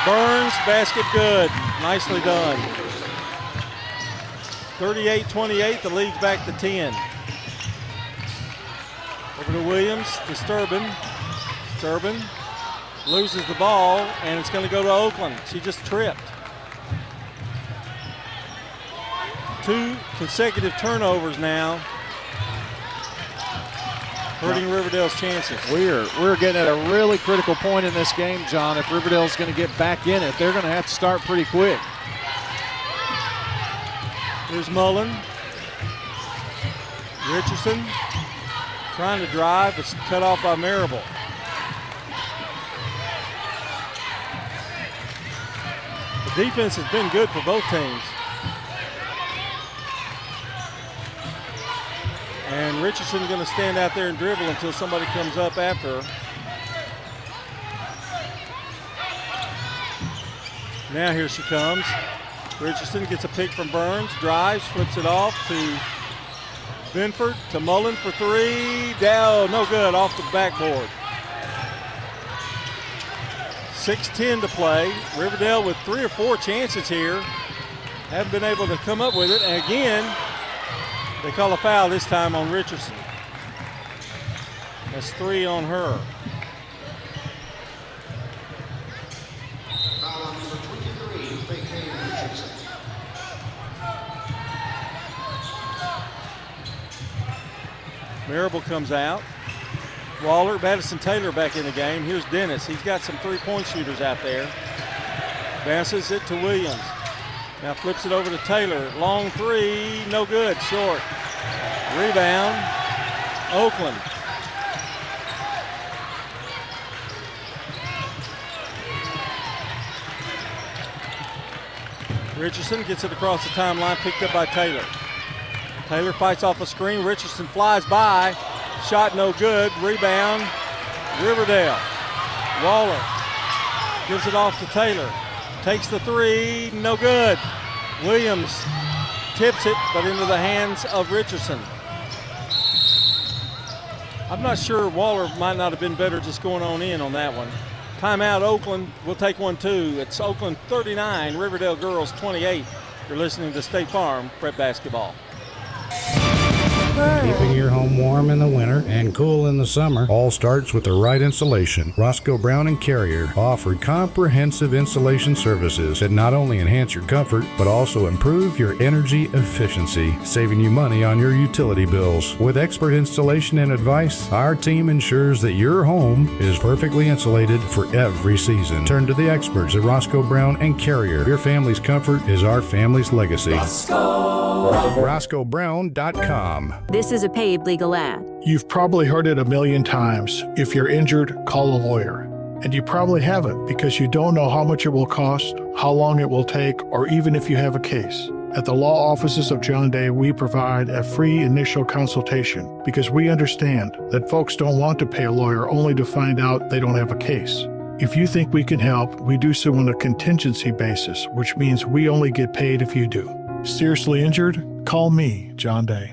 Burns, basket good. Nicely done. 38-28, the lead's back to 10. Over to Williams, to Sturbin. Sturbin loses the ball, and it's going to go to Oakland. She just tripped. 2 consecutive turnovers now, hurting Riverdale's chances. We're getting at a really critical point in this game, John. If Riverdale's going to get back in it, they're going to have to start pretty quick. Here's Mullen. Richardson trying to drive, but cut off by Marable. The defense has been good for both teams. And Richardson going to stand out there and dribble until somebody comes up after her. Now here she comes. Richardson gets a pick from Burns, drives, flips it off to Benford, to Mullen for 3. Down, no good, off the backboard. 6:10 to play. Riverdale with 3 or 4 chances here. Haven't been able to come up with it. And again, they call a foul this time on Richardson. That's 3 on her. Foul on number 23, Richardson. Marable comes out. Waller, Madison Taylor back in the game. Here's Dennis. He's got some 3-point shooters out there. Bounces it to Williams. Now flips it over to Taylor. Long 3, no good, short. Rebound, Oakland. Richardson gets it across the timeline, picked up by Taylor. Taylor fights off a screen. Richardson flies by. Shot no good. Rebound, Riverdale. Waller gives it off to Taylor. Takes the 3, no good. Williams tips it, but into the hands of Richardson. I'm not sure, Waller might not have been better just going on in on that one. Timeout, Oakland. We'll take one too. It's Oakland 39, Riverdale Girls 28. You're listening to State Farm Prep Basketball. Keeping your home warm in the winter and cool in the summer all starts with the right insulation. Roscoe Brown and Carrier offer comprehensive insulation services that not only enhance your comfort but also improve your energy efficiency, saving you money on your utility bills. With expert installation and advice, our team ensures that your home is perfectly insulated for every season. Turn to the experts at Roscoe Brown and Carrier. Your family's comfort is our family's legacy. RoscoeBrown.com. This is a paid legal ad. You've probably heard it a million times. If you're injured, call a lawyer. And you probably haven't because you don't know how much it will cost, how long it will take, or even if you have a case. At the law offices of John Day, we provide a free initial consultation because we understand that folks don't want to pay a lawyer only to find out they don't have a case. If you think we can help, we do so on a contingency basis, which means we only get paid if you do. Seriously injured? Call me, John Day.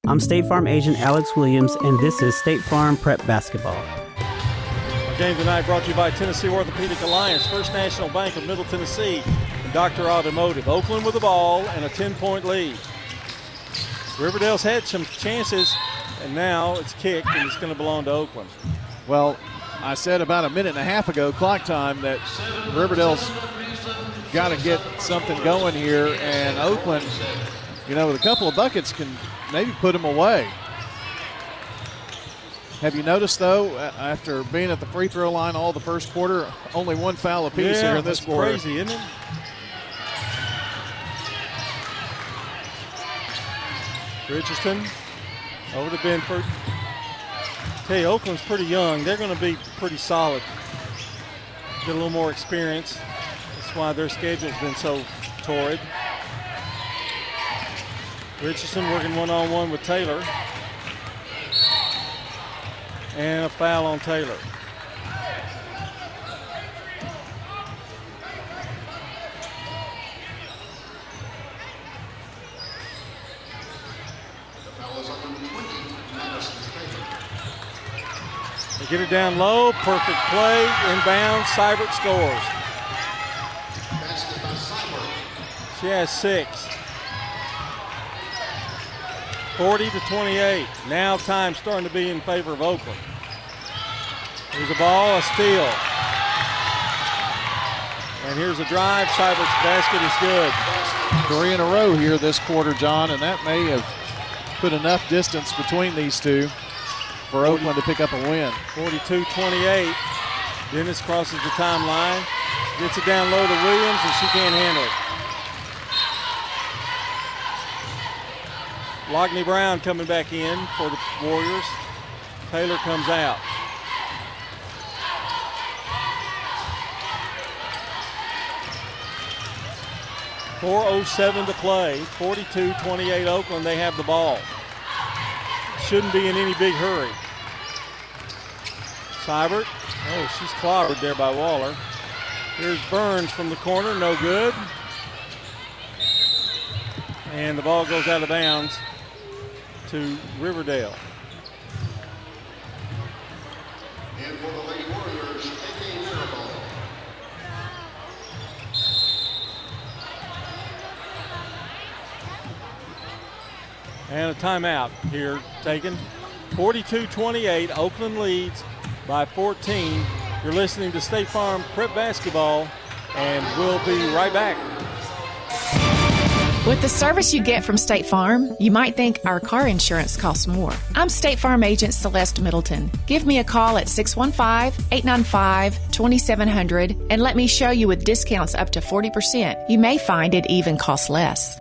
I'm State Farm agent Alex Williams, and this is State Farm Prep Basketball. Our game tonight brought to you by Tennessee Orthopedic Alliance, First National Bank of Middle Tennessee, and Dr. Automotive. Oakland with the ball and a 10-point lead. Riverdale's had some chances, and now it's kicked, and it's going to belong to Oakland. Well, I said about a minute and a half ago, clock time, that Riverdale's got to get something going here, and Oakland, with a couple of buckets can maybe put them away. Have you noticed, though, after being at the free throw line all the first quarter, only one foul apiece here in this quarter? Crazy, isn't it? Richardson over to Benford. Tell you, Oakland's pretty young. They're going to be pretty solid. Get a little more experience. That's why their schedule's been so torrid. Richardson working one-on-one with Taylor. And a foul on Taylor. They get it down low, perfect play, inbound, Seibert scores. She has 6. 40-28. Now time starting to be in favor of Oakland. Here's a ball, a steal. And here's a drive, Seibert's basket is good. 3 in a row here this quarter, John, and that may have put enough distance between these two for Oakland to pick up a win. 42-28. Dennis crosses the timeline, gets it down low to Williams, and she can't handle it. Logney Brown coming back in for the Warriors. Taylor comes out. .407 to play. 42-28 Oakland. They have the ball. Shouldn't be in any big hurry. Seibert. Oh, she's clobbered there by Waller. Here's Burns from the corner. No good. And the ball goes out of bounds to Riverdale. And for the Lady Warriors, A.K. Mirabal. And a timeout here taken. 42-28, Oakland leads by 14. You're listening to State Farm Prep Basketball, and we'll be right back. With the service you get from State Farm, you might think our car insurance costs more. I'm State Farm agent Celeste Middleton. Give me a call at 615-895-2700 and let me show you with discounts up to 40%. You may find it even costs less.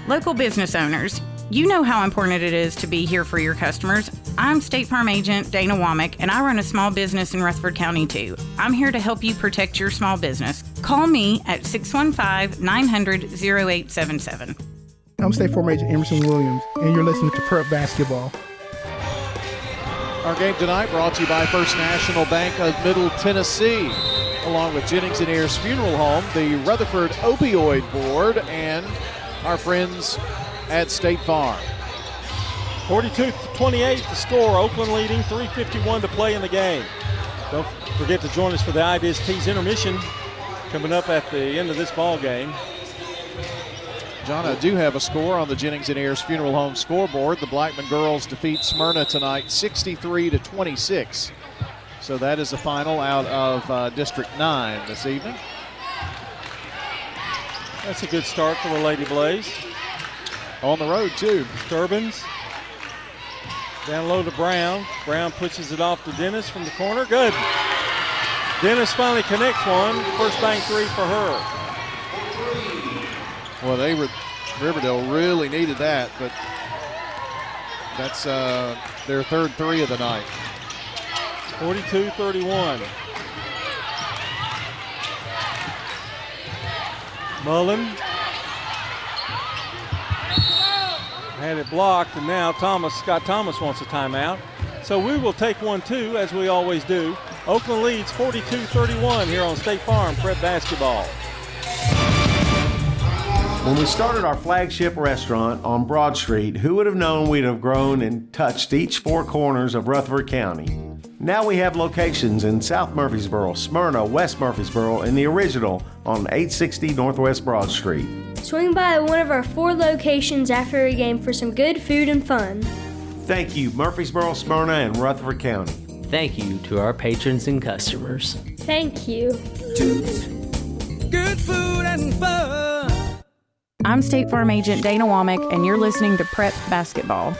Local business owners, you know how important it is to be here for your customers. I'm State Farm agent Dana Womack, and I run a small business in Rutherford County too. I'm here to help you protect your small business. Call me at 615-900-0877. I'm State Farm agent Emerson Williams, and you're listening to Prep Basketball. Our game tonight brought to you by First National Bank of Middle Tennessee, along with Jennings and Ayers Funeral Home, the Rutherford Opioid Board, and our friends at State Farm. 42-28 the score. Oakland leading, 3:51 to play in the game. Don't forget to join us for the Ideas Tees intermission coming up at the end of this ball game. John, I do have a score on the Jennings and Ayers Funeral Home scoreboard. The Blackman girls defeat Smyrna tonight 63-26. So that is the final out of District 9 this evening. That's a good start for the Lady Blaze. On the road, too. Sturbins. Down low to Brown. Brown pushes it off to Dennis from the corner. Good. Dennis finally connects one. First bank three for her. Well, Riverdale really needed that, but that's their third three of the night. 42-31. Mullen had it blocked, and now Scott Thomas wants a timeout. So we will take one, too, as we always do. Oakland leads 42-31 here on State Farm Prep Basketball. When we started our flagship restaurant on Broad Street, who would have known we'd have grown and touched each four corners of Rutherford County? Now we have locations in South Murfreesboro, Smyrna, West Murfreesboro, and the original on 860 Northwest Broad Street. Swing by one of our 4 locations after a game for some good food and fun. Thank you, Murfreesboro, Smyrna, and Rutherford County. Thank you to our patrons and customers. Thank you. Good food and fun. I'm State Farm Agent Dana Womack, and you're listening to Prep Basketball.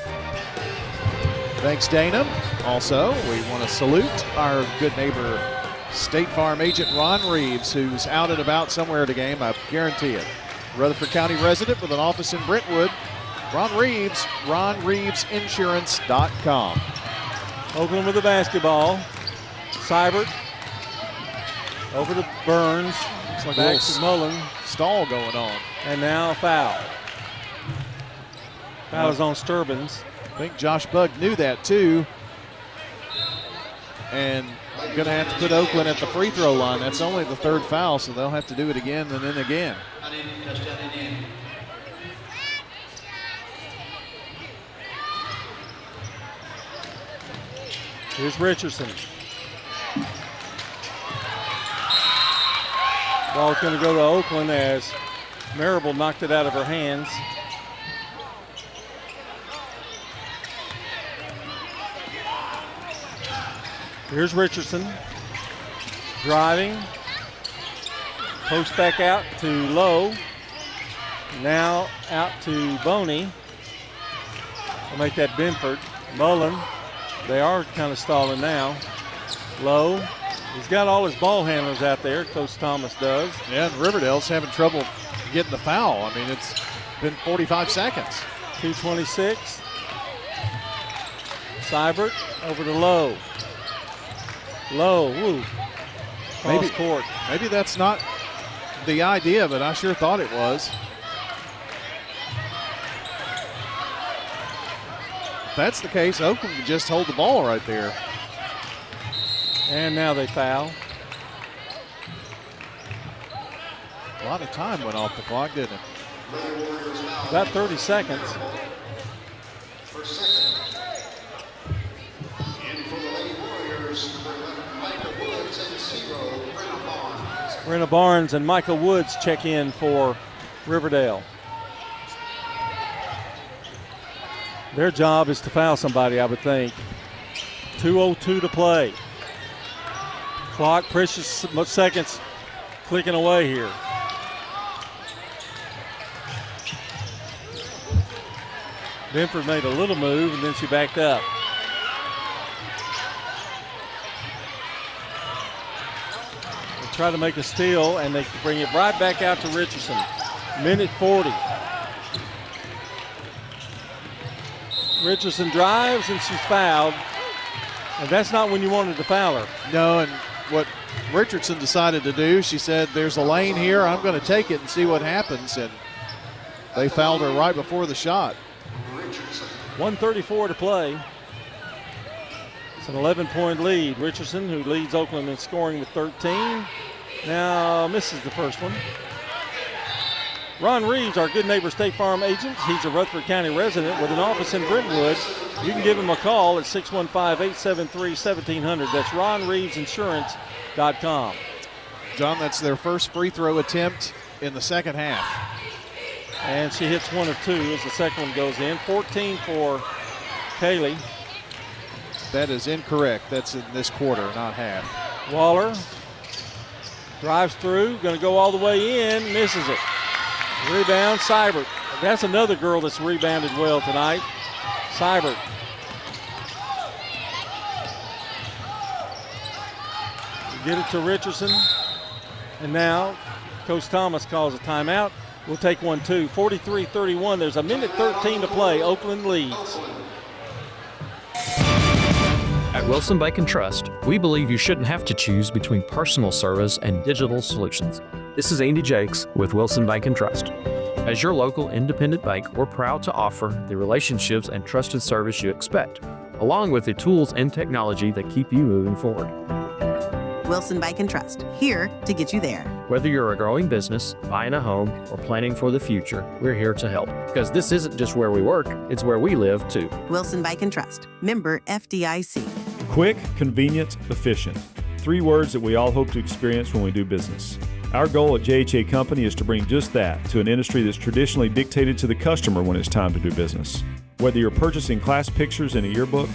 Thanks, Dana. Also, we want to salute our good neighbor, State Farm Agent Ron Reeves, who's out and about somewhere at a game, I guarantee it. Rutherford County resident with an office in Brentwood. Ron Reeves, RonReevesInsurance.com. Oakland with the basketball. Seibert over to Burns. Looks like back a to Mullen. Stall going on. And now a foul. Foul is on Sturbins. I think Josh Bugg knew that too. And going to have to put Oakland at the free throw line. That's only the 3rd foul, so they'll have to do it again and then again. Here's Richardson. Ball's going to go to Oakland as Marable knocked it out of her hands. Here's Richardson. Driving. Post back out to Lowe. Now out to Boney. We'll make that Benford. Mullen. They are kind of stalling now. Lowe. He's got all his ball handlers out there, Coach Thomas does. Yeah, and Riverdale's having trouble getting the foul. I mean, it's been 45 seconds. 2:26. Seibert over to Lowe. Lowe, woo. Cross court. Maybe that's not the idea, but I sure thought it was. If that's the case, Oakland can just hold the ball right there. And now they foul. A lot of time went off the clock, didn't it? About 30 seconds. Brenna Barnes and Micah Woods check in for Riverdale. Their job is to foul somebody, I would think. 2:02 to play. Clock, precious seconds clicking away here. Benford made a little move and then she backed up. They try to make a steal and they bring it right back out to Richardson. Minute 40. Richardson drives and she's fouled. And that's not when you wanted to foul her. No, and what Richardson decided to do, she said, there's a lane here, I'm going to take it and see what happens. And they fouled her right before the shot. 1:34 to play. It's an 11-point lead. Richardson, who leads Oakland in scoring with 13, now misses the first one. Ron Reeves, our good neighbor State Farm agent. He's a Rutherford County resident with an office in Brentwood. You can give him a call at 615-873-1700. That's RonReevesInsurance.com. John, that's their first free throw attempt in the second half. And she hits 1 of 2 as the second one goes in. 14 for Kaylee. That is incorrect. That's in this quarter, not half. Waller drives through, going to go all the way in, misses it. Rebound, Seibert. That's another girl that's rebounded well tonight. Seibert. Get it to Richardson. And now Coach Thomas calls a timeout. We'll take one too. 43-31. There's a minute 13 to play. Oakland leads. At Wilson Bank and Trust, we believe you shouldn't have to choose between personal service and digital solutions. This is Andy Jakes with Wilson Bank and Trust. As your local independent bank, we're proud to offer the relationships and trusted service you expect. along with the tools and technology that keep you moving forward. Wilson Bike and Trust, here to get you there. Whether you're a growing business, buying a home, or planning for the future, we're here to help. Because this isn't just where we work, it's where we live too. Wilson Bike and Trust, member FDIC. Quick, convenient, efficient. 3 words that we all hope to experience when we do business. Our goal at JHA Company is to bring just that to an industry that's traditionally dictated to the customer when it's time to do business. Whether you're purchasing class pictures in a yearbook,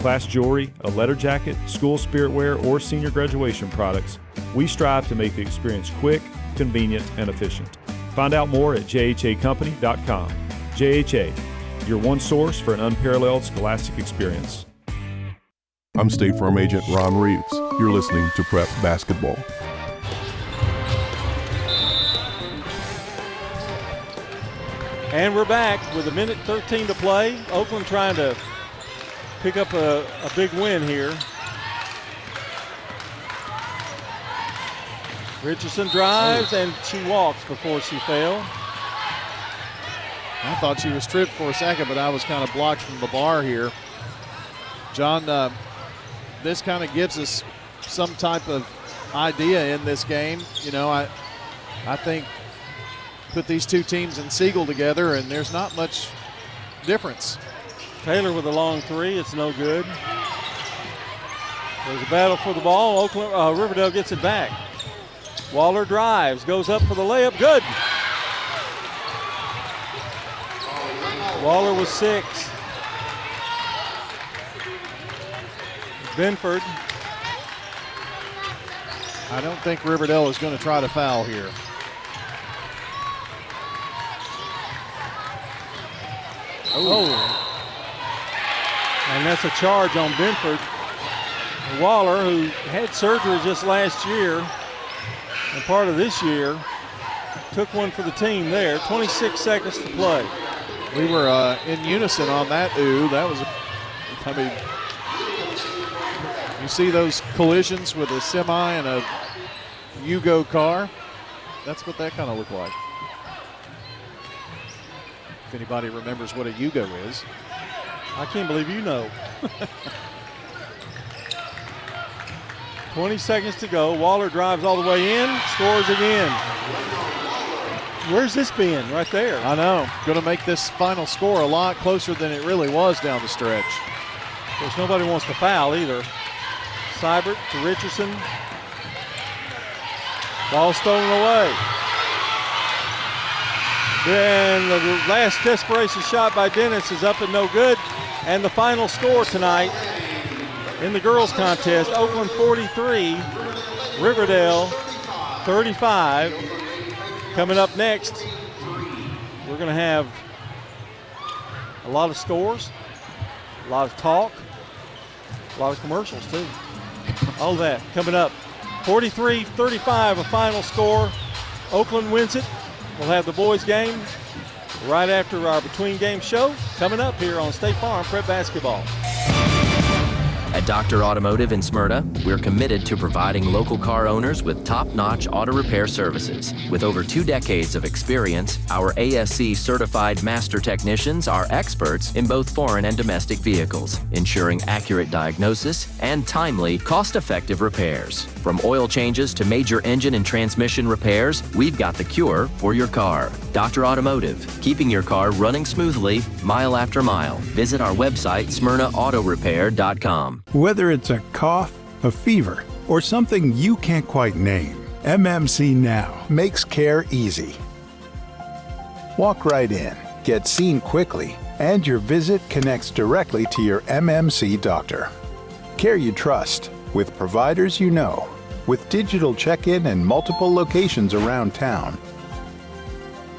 class jewelry, a letter jacket, school spirit wear, or senior graduation products, we strive to make the experience quick, convenient, and efficient. Find out more at jhacompany.com. JHA, your one source for an unparalleled scholastic experience. I'm State Farm Agent Ron Reeves. You're listening to Prep Basketball. And we're back with 1:13 to play. Oakland trying to pick up a big win here. Richardson drives, and she walks before she fell. I thought she was tripped for a second, but I was kind of blocked from the bar here. John, this kind of gives us some type of idea in this game. You know, I think put these two teams in Siegel together, and there's not much difference. Taylor with a long 3, it's no good. There's a battle for the ball. Oakland, Riverdale gets it back. Waller drives, goes up for the layup, good. Waller was 6. Benford. I don't think Riverdale is going to try to foul here. Oh. And that's a charge on Benford. Waller, who had surgery just last year and part of this year, took one for the team there. 26 seconds to play. We were in unison on that. That was, I mean, you see those collisions with a semi and a Yugo car? That's what that kind of looked like. If anybody remembers what a Yugo is. I can't believe you know. 20 seconds to go. Waller drives all the way in, scores again. Where's this been? Right there. I know. Going to make this final score a lot closer than it really was down the stretch. Of course, nobody wants to foul either. Seibert to Richardson. Ball stolen away. Then the last desperation shot by Dennis is up and no good. And the final score tonight in the girls contest, Oakland 43, Riverdale 35. Coming up next, we're going to have a lot of scores, a lot of talk, a lot of commercials too. All that coming up. 43-35, a final score. Oakland wins it. We'll have the boys game right after our between game show coming up here on State Farm Prep Basketball. At Dr. Automotive in Smyrna, we're committed to providing local car owners with top-notch auto repair services. With over 2 decades of experience, our ASC certified master technicians are experts in both foreign and domestic vehicles, ensuring accurate diagnosis and timely, cost-effective repairs. From oil changes to major engine and transmission repairs, we've got the cure for your car. Dr. Automotive, keeping your car running smoothly, mile after mile. Visit our website, smyrnaautorepair.com. Whether it's a cough, a fever, or something you can't quite name, MMC Now makes care easy. Walk right in, get seen quickly, and your visit connects directly to your MMC doctor. Care you trust, with providers you know, with digital check-in and multiple locations around town.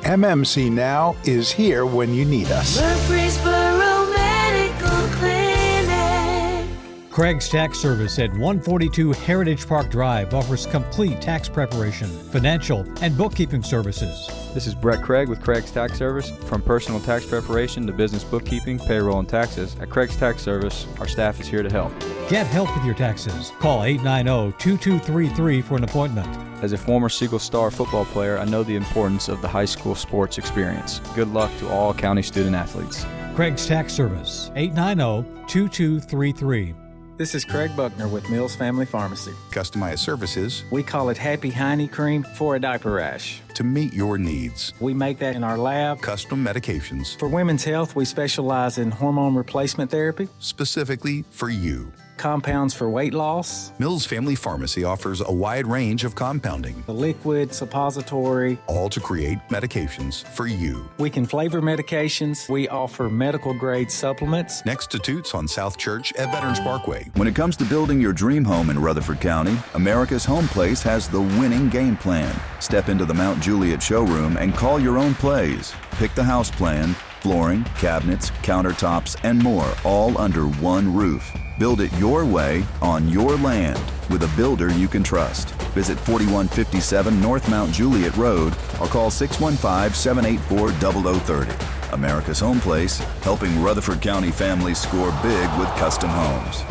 MMC Now is here when you need us. Murfreesboro Medical Clinic. Craig's Tax Service at 142 Heritage Park Drive offers complete tax preparation, financial, and bookkeeping services. This is Brett Craig with Craig's Tax Service. From personal tax preparation to business bookkeeping, payroll, and taxes, at Craig's Tax Service, our staff is here to help. Get help with your taxes. Call 890-2233 for an appointment. As a former Siegel Star football player, I know the importance of the high school sports experience. Good luck to all county student athletes. Craig's Tax Service, 890-2233. This is Craig Buckner with Mills Family Pharmacy. Customized services We call it Happy Hiney Cream for a diaper rash. to meet your needs. We make that in our lab. Custom medications For women's health, we specialize in hormone replacement therapy, specifically for you. compounds for weight loss, Mills Family Pharmacy offers a wide range of compounding, the liquid, suppository. all to create medications for you. We can flavor medications. We offer medical grade supplements. Next to Toots on South Church at Veterans Parkway. When it comes to building your dream home in Rutherford County, America's Home Place has the winning game plan. Step into the Mount Juliet showroom and call your own plays. Pick the house plan, flooring, cabinets, countertops, and more, all under one roof. Build it your way on your land with a builder you can trust. Visit 4157 North Mount Juliet Road or call 615-784-0030. America's Home Place, helping Rutherford County families score big with custom homes.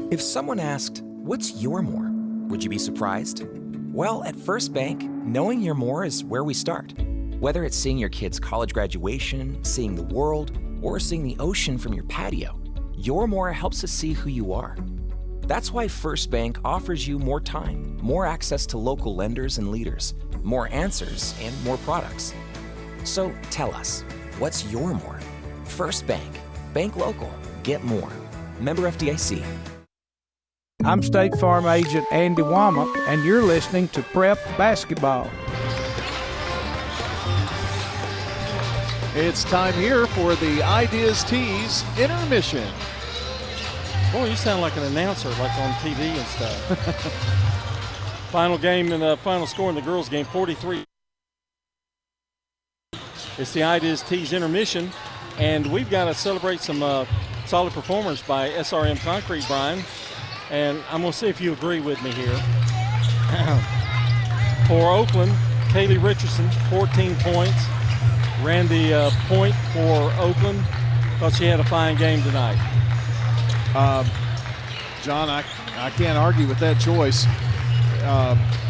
If someone asked, "What's your more?" would you be surprised? Well, at First Bank, knowing your more is where we start. Whether it's seeing your kid's college graduation, seeing the world, or seeing the ocean from your patio, your more helps us see who you are. That's why First Bank offers you more time, more access to local lenders and leaders, more answers, and more products. So tell us, what's your more? First Bank. Bank local. Get more. Member FDIC. I'm State Farm Agent Andy Womack, and you're listening to Prep Basketball. It's time here for the Ideas Tees intermission. Boy, you sound like an announcer, like on TV and stuff. Final game and the final score in the girls' game, 43. It's the Ideas Tees intermission, and we've got to celebrate some solid performers by SRM Concrete, Brian. And I'm going to see if you agree with me here. For Oakland, Kaylee Richardson, 14 points. Ran the point for Oakland. Thought she had a fine game tonight. John, I can't argue with that choice.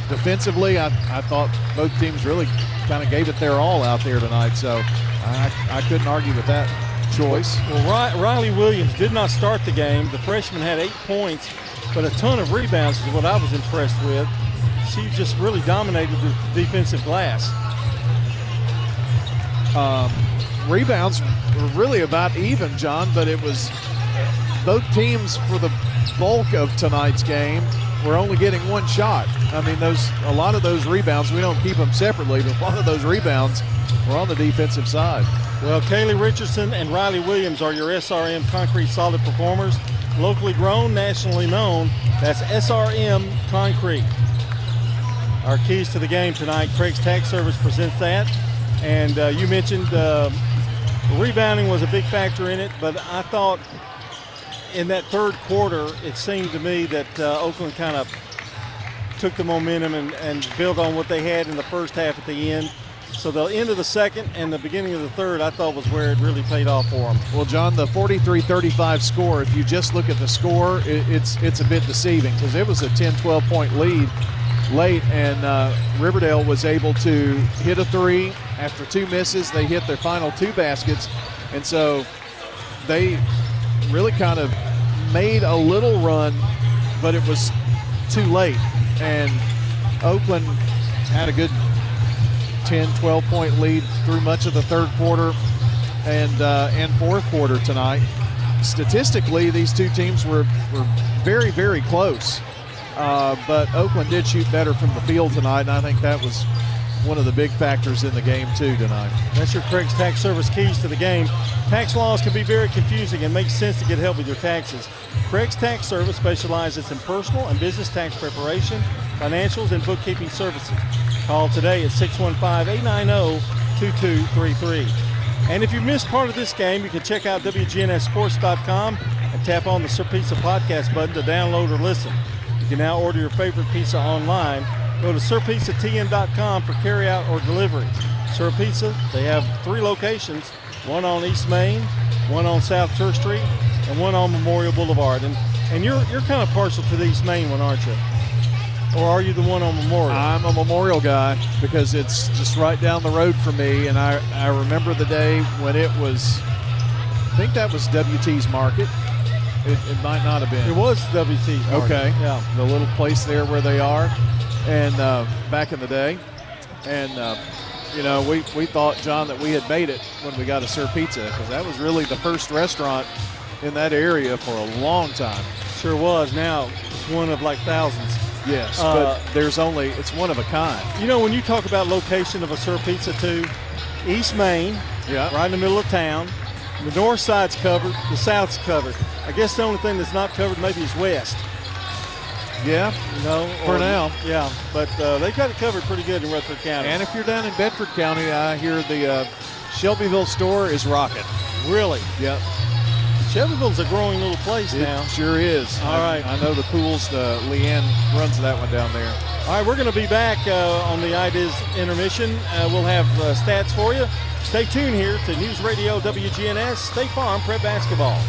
Defensively, I thought both teams really kind of gave it their all out there tonight, so I couldn't argue with that choice. Well, Riley Williams did not start the game. The freshman had 8 points, but a ton of rebounds is what I was impressed with. She just really dominated the defensive glass. Rebounds were really about even, John, but it was both teams for the bulk of tonight's game were only getting one shot. I mean, a lot of those rebounds, we don't keep them separately, but a lot of those rebounds were on the defensive side. Well, Kaylee Richardson and Riley Williams are your SRM Concrete solid performers. Locally grown, nationally known. That's SRM Concrete. Our keys to the game tonight, Craig's Tax Service presents that. And you mentioned rebounding was a big factor in it, but I thought in that third quarter, it seemed to me that Oakland kind of took the momentum and built on what they had in the first half at the end. So the end of the second and the beginning of the third, I thought, was where it really paid off for them. Well, John, the 43-35 score, if you just look at the score, it's a bit deceiving because it was a 10, 12-point lead late, and Riverdale was able to hit a three. After two misses, they hit their final two baskets, and so they really kind of made a little run, but it was too late, and Oakland had a good 10, 12-point lead through much of the third quarter and fourth quarter tonight. Statistically, these two teams were very, very close, but Oakland did shoot better from the field tonight, and I think that was one of the big factors in the game too tonight. That's your Craig's Tax Service keys to the game. Tax laws can be very confusing and make sense to get help with your taxes. Craig's Tax Service specializes in personal and business tax preparation, financials, and bookkeeping services. Call today at 615-890-2233. And if you missed part of this game, you can check out WGNSSports.com and tap on the Sir Pizza podcast button to download or listen. You can now order your favorite pizza online. Go to SirPizzaTN.com for carryout or delivery. Sir Pizza, they have 3 locations, one on East Main, one on South Church Street, and one on Memorial Boulevard. And you're kind of partial to the East Main one, aren't you? Or are you the one on Memorial? I'm a Memorial guy because it's just right down the road from me, and I remember the day when it was I think that was WT's Market. It might not have been. It was WT's Market. Okay. Yeah. The little place there where they are, and back in the day. And, we thought, John, that we had made it when we got a Sir Pizza, because that was really the first restaurant in that area for a long time. Sure was. Now it's one of like thousands. Yes, but it's one of a kind. When you talk about location of a Sir Pizza too, East Main, right in the middle of town. The north side's covered, the south's covered. I guess the only thing that's not covered maybe is west. Yeah, for now. Yeah, but they've got it covered pretty good in Rutherford County. And if you're down in Bedford County, I hear the Shelbyville store is rocking. Really? Yep. Shelbyville's a growing little place now. It sure is. All right. I know the pools, Leanne runs that one down there. All right, we're going to be back on the Ideas intermission. We'll have stats for you. Stay tuned here to News Radio WGNS, State Farm Prep Basketball.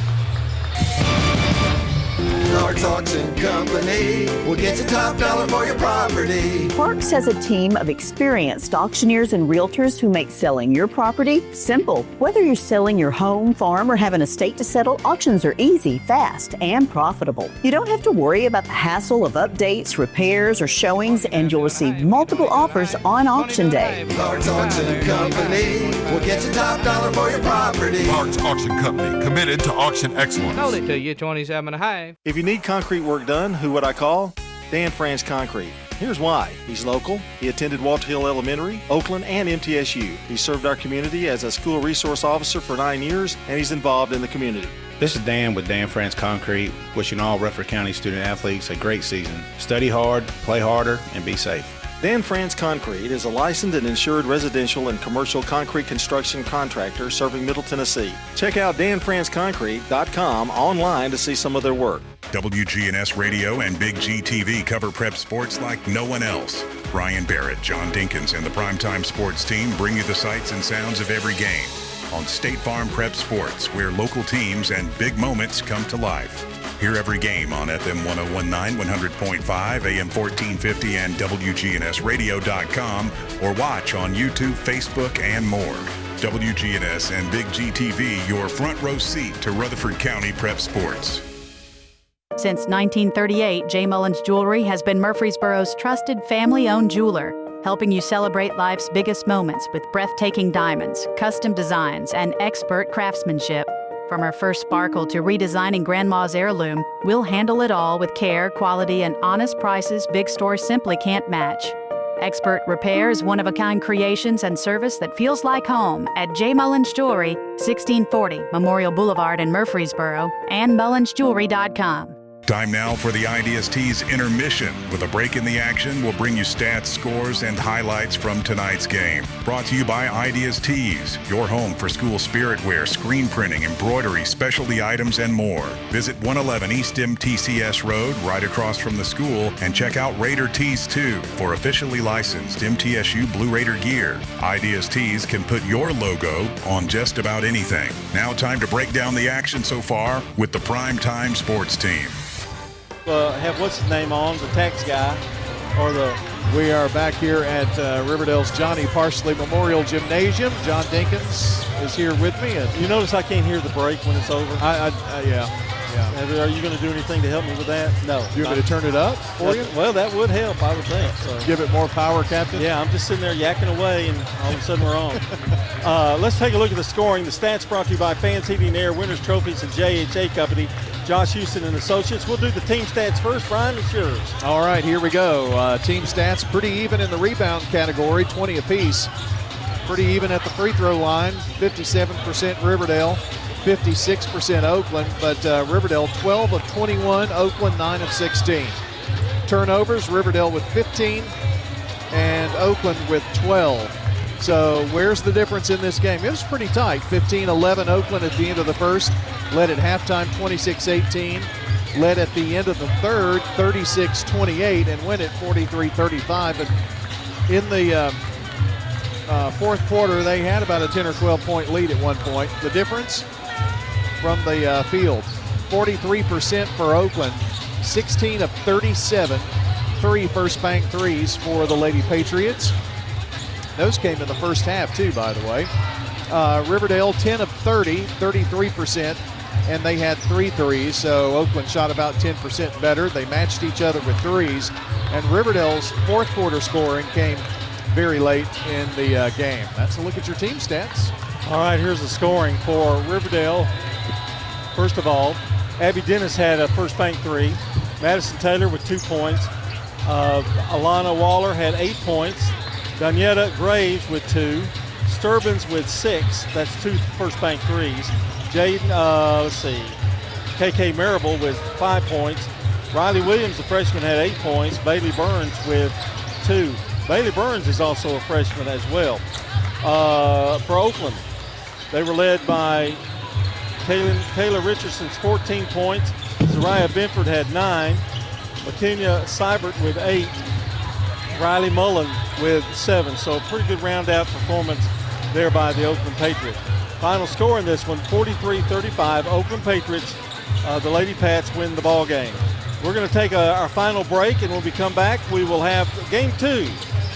Clark's Auction Company will get you top dollar for your property. Clark's has a team of experienced auctioneers and realtors who make selling your property simple. Whether you're selling your home, farm, or have an estate to settle, auctions are easy, fast, and profitable. You don't have to worry about the hassle of updates, repairs, or showings, and you'll receive multiple offers on auction day. Clark's Auction Company will get you top dollar for your property. Clark's Auction Company, committed to auction excellence. Sold it to you, 27.5. If you need concrete work done, who would I call? Dan France Concrete. Here's why. He's local. He attended Walter Hill Elementary, Oakland, and MTSU. He served our community as a school resource officer for 9 years, and he's involved in the community. This is Dan with Dan France Concrete, wishing all Rutherford County student athletes a great season. Study hard, play harder, and be safe. Dan France Concrete is a licensed and insured residential and commercial concrete construction contractor serving Middle Tennessee. Check out danfranceconcrete.com online to see some of their work. WGNS Radio and Big G TV cover prep sports like no one else. Brian Barrett, John Dinkins, and the Primetime Sports team bring you the sights and sounds of every game on State Farm Prep Sports, where local teams and big moments come to life. Hear every game on FM 1019, 100.5, AM 1450, and WGNSradio.com, or watch on YouTube, Facebook, and more. WGNS and Big G TV, your front row seat to Rutherford County Prep Sports. Since 1938, J. Mullins Jewelry has been Murfreesboro's trusted family-owned jeweler, helping you celebrate life's biggest moments with breathtaking diamonds, custom designs, and expert craftsmanship. From our first sparkle to redesigning Grandma's heirloom, we'll handle it all with care, quality, and honest prices big stores simply can't match. Expert repairs, one-of-a-kind creations, and service that feels like home at J. Mullins Jewelry, 1640 Memorial Boulevard in Murfreesboro, and mullinsjewelry.com. Time now for the IDST's intermission. With a break in the action, we'll bring you stats, scores, and highlights from tonight's game. Brought to you by IDST's, your home for school spirit wear, screen printing, embroidery, specialty items, and more. Visit 111 East MTCS Road, right across from the school, and check out Raider Tees 2 for officially licensed MTSU Blue Raider gear. IDST's can put your logo on just about anything. Now time to break down the action so far with the Primetime Sports team. Have what's his name on, the tax guy, or the... We are back here at Riverdale's Johnny Parsley Memorial Gymnasium. John Dinkins is here with me. And you notice I can't hear the break when it's over? Yeah. Are you going to do anything to help me with that? No. You want me to turn it up for you? Well, that would help, I would think. So. Give it more power, Captain? Yeah, I'm just sitting there yakking away, and all of a sudden we're on. Let's take a look at the scoring. The stats brought to you by Fans Heating and Air, Winners Trophies, and JHA Company. Josh Houston and Associates. We'll do the team stats first. Brian, it's yours. All right, here we go. Team stats pretty even in the rebound category, 20 apiece. Pretty even at the free throw line, 57% Riverdale, 56% Oakland, but Riverdale 12 of 21, Oakland 9 of 16. Turnovers, Riverdale with 15 and Oakland with 12. So where's the difference in this game? It was pretty tight, 15-11 Oakland at the end of the first, led at halftime 26-18, led at the end of the third 36-28, and went at 43-35. But in the fourth quarter, they had about a 10 or 12-point lead at one point. The difference from the field, 43% for Oakland, 16 of 37, 3 first bank threes for the Lady Patriots. Those came in the first half, too, by the way. Riverdale 10 of 30, 33%, and they had 3 threes, so Oakland shot about 10% better. They matched each other with threes, and Riverdale's fourth quarter scoring came very late in the game. That's a look at your team stats. All right, here's the scoring for Riverdale. First of all, Abby Dennis had a first bank 3. Madison Taylor with 2 points. Alana Waller had 8 points. Danietta Graves with 2. Sturbins with 6. That's 2 first bank 3s. Jaden, KK Marable with 5 points. Riley Williams, the freshman, had 8 points. Bailey Burns with 2. Bailey Burns is also a freshman as well. For Oakland, they were led by Kayla Richardson's 14 points. Zariah Benford had 9. LaKenya Seibert with 8. Riley Mullen with 7. So a pretty good round-out performance there by the Oakland Patriots. Final score in this one, 43-35. Oakland Patriots, the Lady Pats win the ball game. We're going to take our final break, and when we come back, we will have game 2,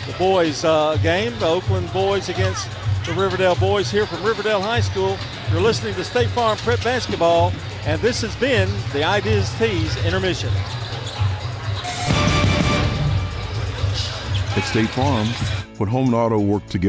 the boys game, the Oakland boys against the Riverdale boys here from Riverdale High School. You're listening to State Farm Prep Basketball, and this has been the Ideas Tees Intermission. At State Farm, when home and auto work together,